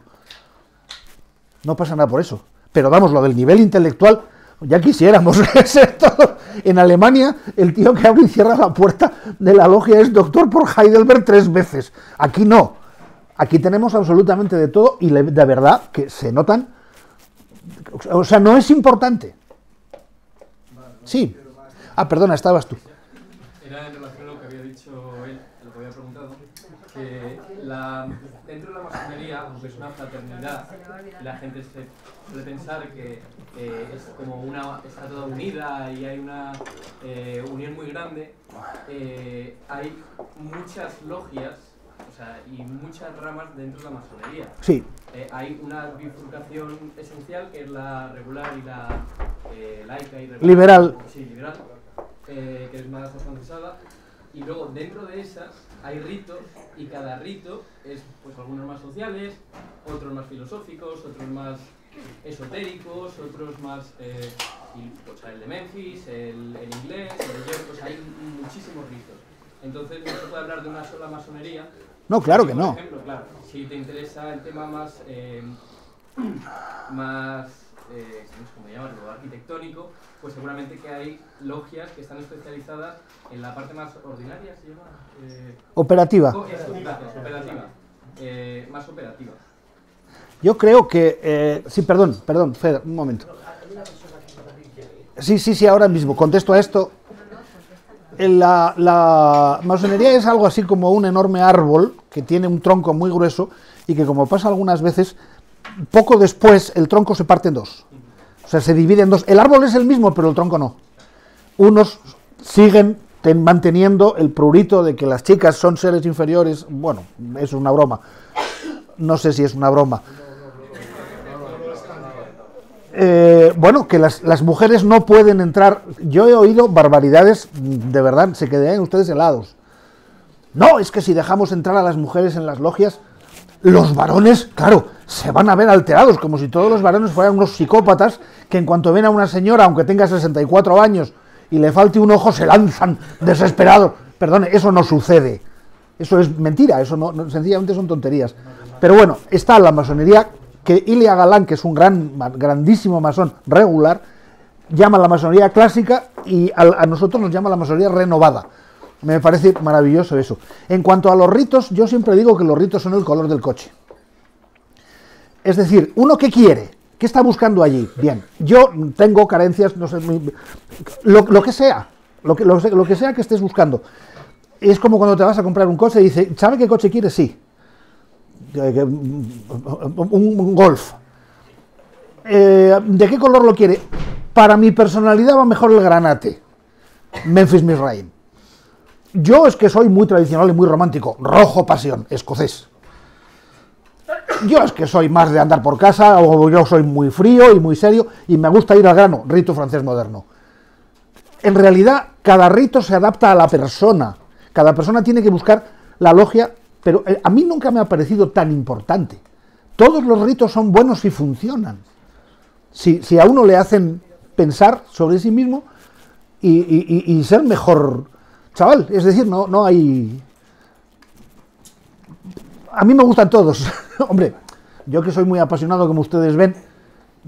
No pasa nada por eso. Pero vamos, lo del nivel intelectual, ya quisiéramos ser todo. En Alemania, el tío que abre y cierra la puerta de la logia es doctor por Heidelberg 3 veces. Aquí no. Aquí tenemos absolutamente de todo y de verdad que se notan. O sea, no es importante. Sí. Ah, perdona, estabas tú. Era en relación a lo que había dicho él, lo que había preguntado, que dentro de la masonería, aunque es una fraternidad, la gente suele pensar que es como está toda unida y hay una unión muy grande. Hay muchas logias, o sea, y muchas ramas dentro de la masonería. Sí. Hay una bifurcación esencial que es la regular y la laica y liberal. Sí, liberal, que es más afrancesada. Y luego dentro de esas hay ritos, y cada rito es, pues, algunos más sociales, otros más filosóficos, otros más esotéricos, otros más, pues, el de Memphis, el inglés, el de York, pues hay muchísimos ritos. Entonces no se puede hablar de una sola masonería. No, claro que no. Por ejemplo, claro, si te interesa el tema más ¿cómo llamarlo?, arquitectónico, pues seguramente que hay logias que están especializadas en la parte más ordinaria, ¿se llama? Operativa. Eso, gracias, operativa. Más operativa. Yo creo que... sí, perdón, Fede, un momento. Sí, ahora mismo, contesto a esto. La masonería es algo así como un enorme árbol que tiene un tronco muy grueso y que, como pasa algunas veces, poco después el tronco se parte en dos. O sea, se divide en dos. El árbol es el mismo, pero el tronco no. Unos siguen manteniendo el prurito de que las chicas son seres inferiores. Bueno, es una broma. No sé si es una broma. Bueno, que las mujeres no pueden entrar. Yo he oído barbaridades, de verdad, se quedarían ustedes helados. No, es que si dejamos entrar a las mujeres en las logias, los varones, claro, se van a ver alterados, como si todos los varones fueran unos psicópatas que en cuanto ven a una señora, aunque tenga 64 años y le falte un ojo, se lanzan desesperados. Perdone, eso no sucede. Eso es mentira, eso no, sencillamente son tonterías. Pero bueno, está la masonería, que Ilia Galán, que es un grandísimo masón regular, llama la masonería clásica, y a nosotros nos llama la masonería renovada. Me parece maravilloso eso. En cuanto a los ritos, yo siempre digo que los ritos son el color del coche. Es decir, ¿uno qué quiere? ¿Qué está buscando allí? Bien, yo tengo carencias, no sé, lo que sea, lo que sea que estés buscando. Es como cuando te vas a comprar un coche y dice, ¿sabe qué coche quiere? Sí. Un Golf. ¿De qué color lo quiere? Para mi personalidad va mejor el granate. Memphis Misraim. Yo es que soy muy tradicional y muy romántico. Rojo pasión, escocés. Yo es que soy más de andar por casa, o yo soy muy frío y muy serio, y me gusta ir al grano, rito francés moderno. En realidad, cada rito se adapta a la persona. Cada persona tiene que buscar la logia, pero a mí nunca me ha parecido tan importante. Todos los ritos son buenos y funcionan. Si a uno le hacen pensar sobre sí mismo y ser mejor chaval, es decir, no hay... A mí me gustan todos. Hombre, yo que soy muy apasionado, como ustedes ven,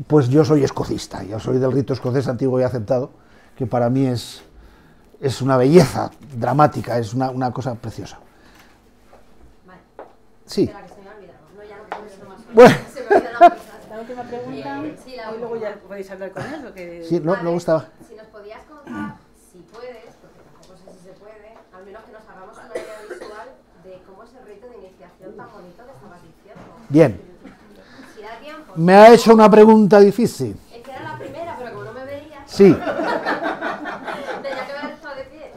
pues yo soy escocista, yo soy del rito escocés antiguo y aceptado, que para mí es una belleza dramática, es una cosa preciosa. Vale. Sí. Espera, que se me ha olvidado. No, ya no puedo decir más. Bueno. Se me ha olvidado. La última pregunta, Sí, la y luego ya podéis hablar con él. Que... Sí, no, me gustaba. Si nos podías contar, si puedes, porque tampoco sé si se puede, al menos que nos hagamos una idea visual de cómo es el rito de iniciación tan bonito que estabas diciendo. Bien. Si da tiempo. Me ha hecho una pregunta difícil. Es que era la primera, pero como no me veías. Sí. Tenía que haber estado de pie.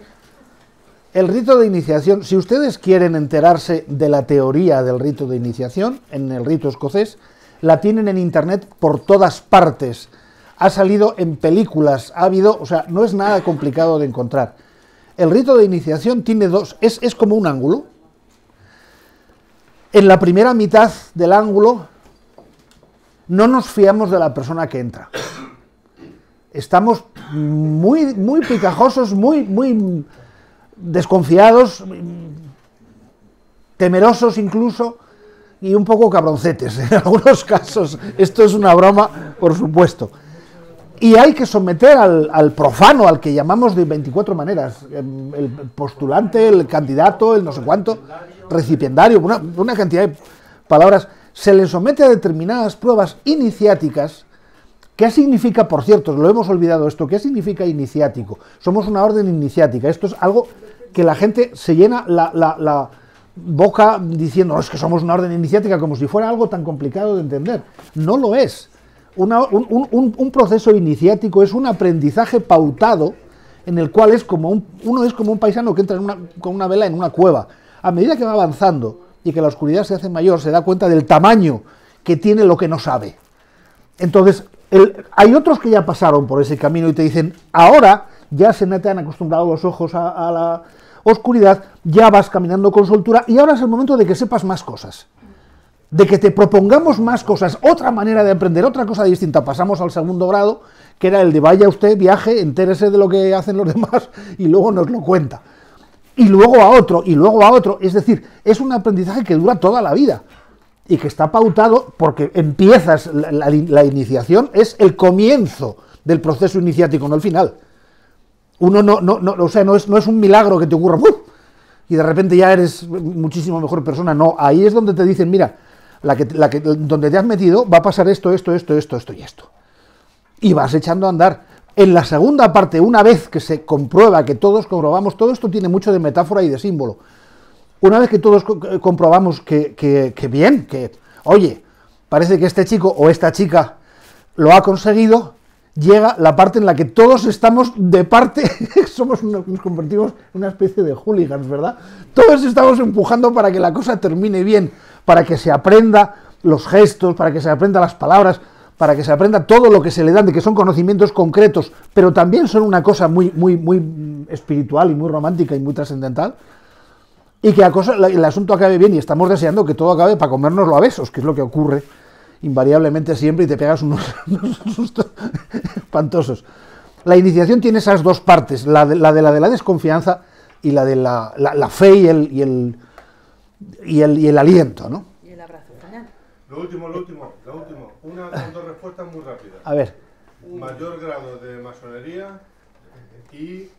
El rito de iniciación, si ustedes quieren enterarse de la teoría del rito de iniciación, en el rito escocés, la tienen en internet por todas partes. Ha salido en películas, ha habido, o sea, no es nada complicado de encontrar. El rito de iniciación tiene dos, es como un ángulo. En la primera mitad del ángulo no nos fiamos de la persona que entra. Estamos muy picajosos, muy desconfiados, temerosos incluso, y un poco cabroncetes en algunos casos. Esto es una broma, por supuesto. Y hay que someter al profano, al que llamamos de 24 maneras, el postulante, el candidato, el no sé cuánto, recipiendario, una cantidad de palabras, se le somete a determinadas pruebas iniciáticas. ¿Qué significa, por cierto, lo hemos olvidado esto, qué significa iniciático? Somos una orden iniciática, esto es algo que la gente se llena la boca diciendo, es que somos una orden iniciática, como si fuera algo tan complicado de entender. No lo es. Un proceso iniciático es un aprendizaje pautado en el cual uno es como un paisano que entra con una vela en una cueva. A medida que va avanzando y que la oscuridad se hace mayor, se da cuenta del tamaño que tiene lo que no sabe. Entonces, hay otros que ya pasaron por ese camino y te dicen, ahora ya se te han acostumbrado los ojos a la oscuridad, ya vas caminando con soltura y ahora es el momento de que sepas más cosas, de que te propongamos más cosas, otra manera de aprender, otra cosa distinta. Pasamos al segundo grado, que era el de vaya usted, viaje, entérese de lo que hacen los demás y luego nos lo cuenta. Y luego a otro, y luego a otro, es decir, es un aprendizaje que dura toda la vida y que está pautado porque empiezas, la iniciación es el comienzo del proceso iniciático, no el final. Uno o sea, no es un milagro que te ocurra y de repente ya eres muchísimo mejor persona. No, ahí es donde te dicen, mira, donde te has metido va a pasar esto y esto. Y vas echando a andar. En la segunda parte, una vez que se comprueba, que todos comprobamos, todo esto tiene mucho de metáfora y de símbolo. Una vez que todos comprobamos que bien, que, oye, parece que este chico o esta chica lo ha conseguido, llega la parte en la que todos estamos de parte, nos convertimos en una especie de hooligans, ¿verdad? Todos estamos empujando para que la cosa termine bien, para que se aprenda los gestos, para que se aprenda las palabras, para que se aprenda todo lo que se le dan, de que son conocimientos concretos, pero también son una cosa muy espiritual y muy romántica y muy trascendental, y que el asunto acabe bien, y estamos deseando que todo acabe para comérnoslo a besos, que es lo que ocurre invariablemente siempre, y te pegas unos sustos espantosos. La iniciación tiene esas dos partes, la de la desconfianza y la de la fe y el aliento, ¿no? Y el abrazo final. Lo último. Una con dos respuestas muy rápidas. A ver. Mayor grado de masonería y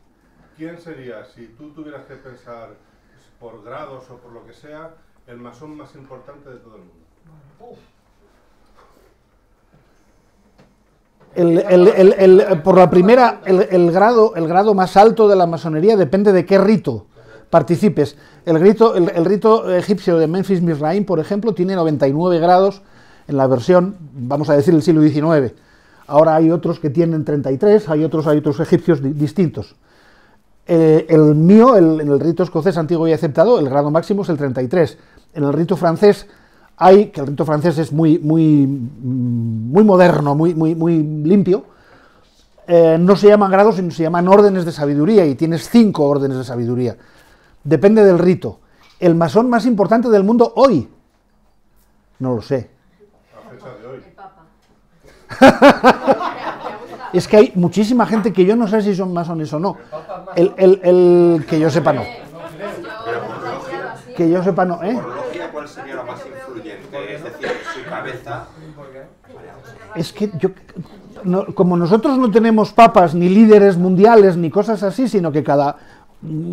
quién sería, si tú tuvieras que pensar por grados o por lo que sea, el masón más importante de todo el mundo. Por la primera, el grado más alto de la masonería depende de qué rito participes. El rito egipcio de Memphis Mizraim, por ejemplo, tiene 99 grados en la versión, vamos a decir, del siglo XIX. Ahora hay otros que tienen 33, hay otros egipcios distintos. El mío, en el rito escocés antiguo y aceptado, el grado máximo es el 33. En el rito francés que el rito francés es muy moderno, muy limpio, no se llaman grados, sino se llaman órdenes de sabiduría, y tienes 5 órdenes de sabiduría. Depende del rito. El masón más importante del mundo hoy, no lo sé. A fecha de hoy. Es que hay muchísima gente que yo no sé si son masones o no. Que yo sepa no. Que yo sepa no, ¿eh? Por lógica, ¿cuál sería la más influyente? Es decir, su cabeza. Es que como nosotros no tenemos papas, ni líderes mundiales, ni cosas así, sino que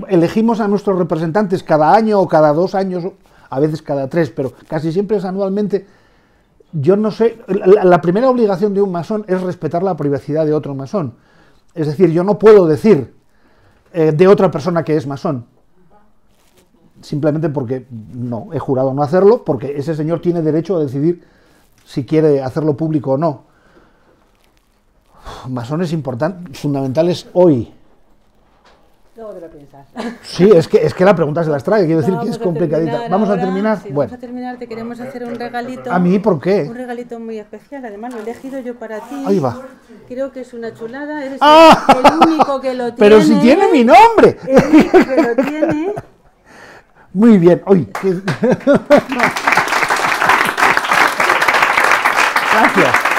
elegimos a nuestros representantes cada año o cada 2 años, a veces cada 3, pero casi siempre es anualmente. Yo no sé, la primera obligación de un masón es respetar la privacidad de otro masón. Es decir, yo no puedo decir de otra persona que es masón, simplemente porque no, he jurado no hacerlo, porque ese señor tiene derecho a decidir si quiere hacerlo público o no. Masones importantes, fundamentales hoy. Luego te lo piensas. Sí, es que la pregunta se las trae, quiero decir que es complicadita. ¿Vamos a terminar? Sí, bueno. Vamos a terminar, te queremos hacer un regalito. ¿A mí por qué? Un regalito muy especial, además lo he elegido yo para ti. Ahí va. Creo que es una chulada, eres ¡Ah! el único que lo tiene. Pero si tiene mi nombre. El único que lo tiene. Muy bien. Uy, Gracias.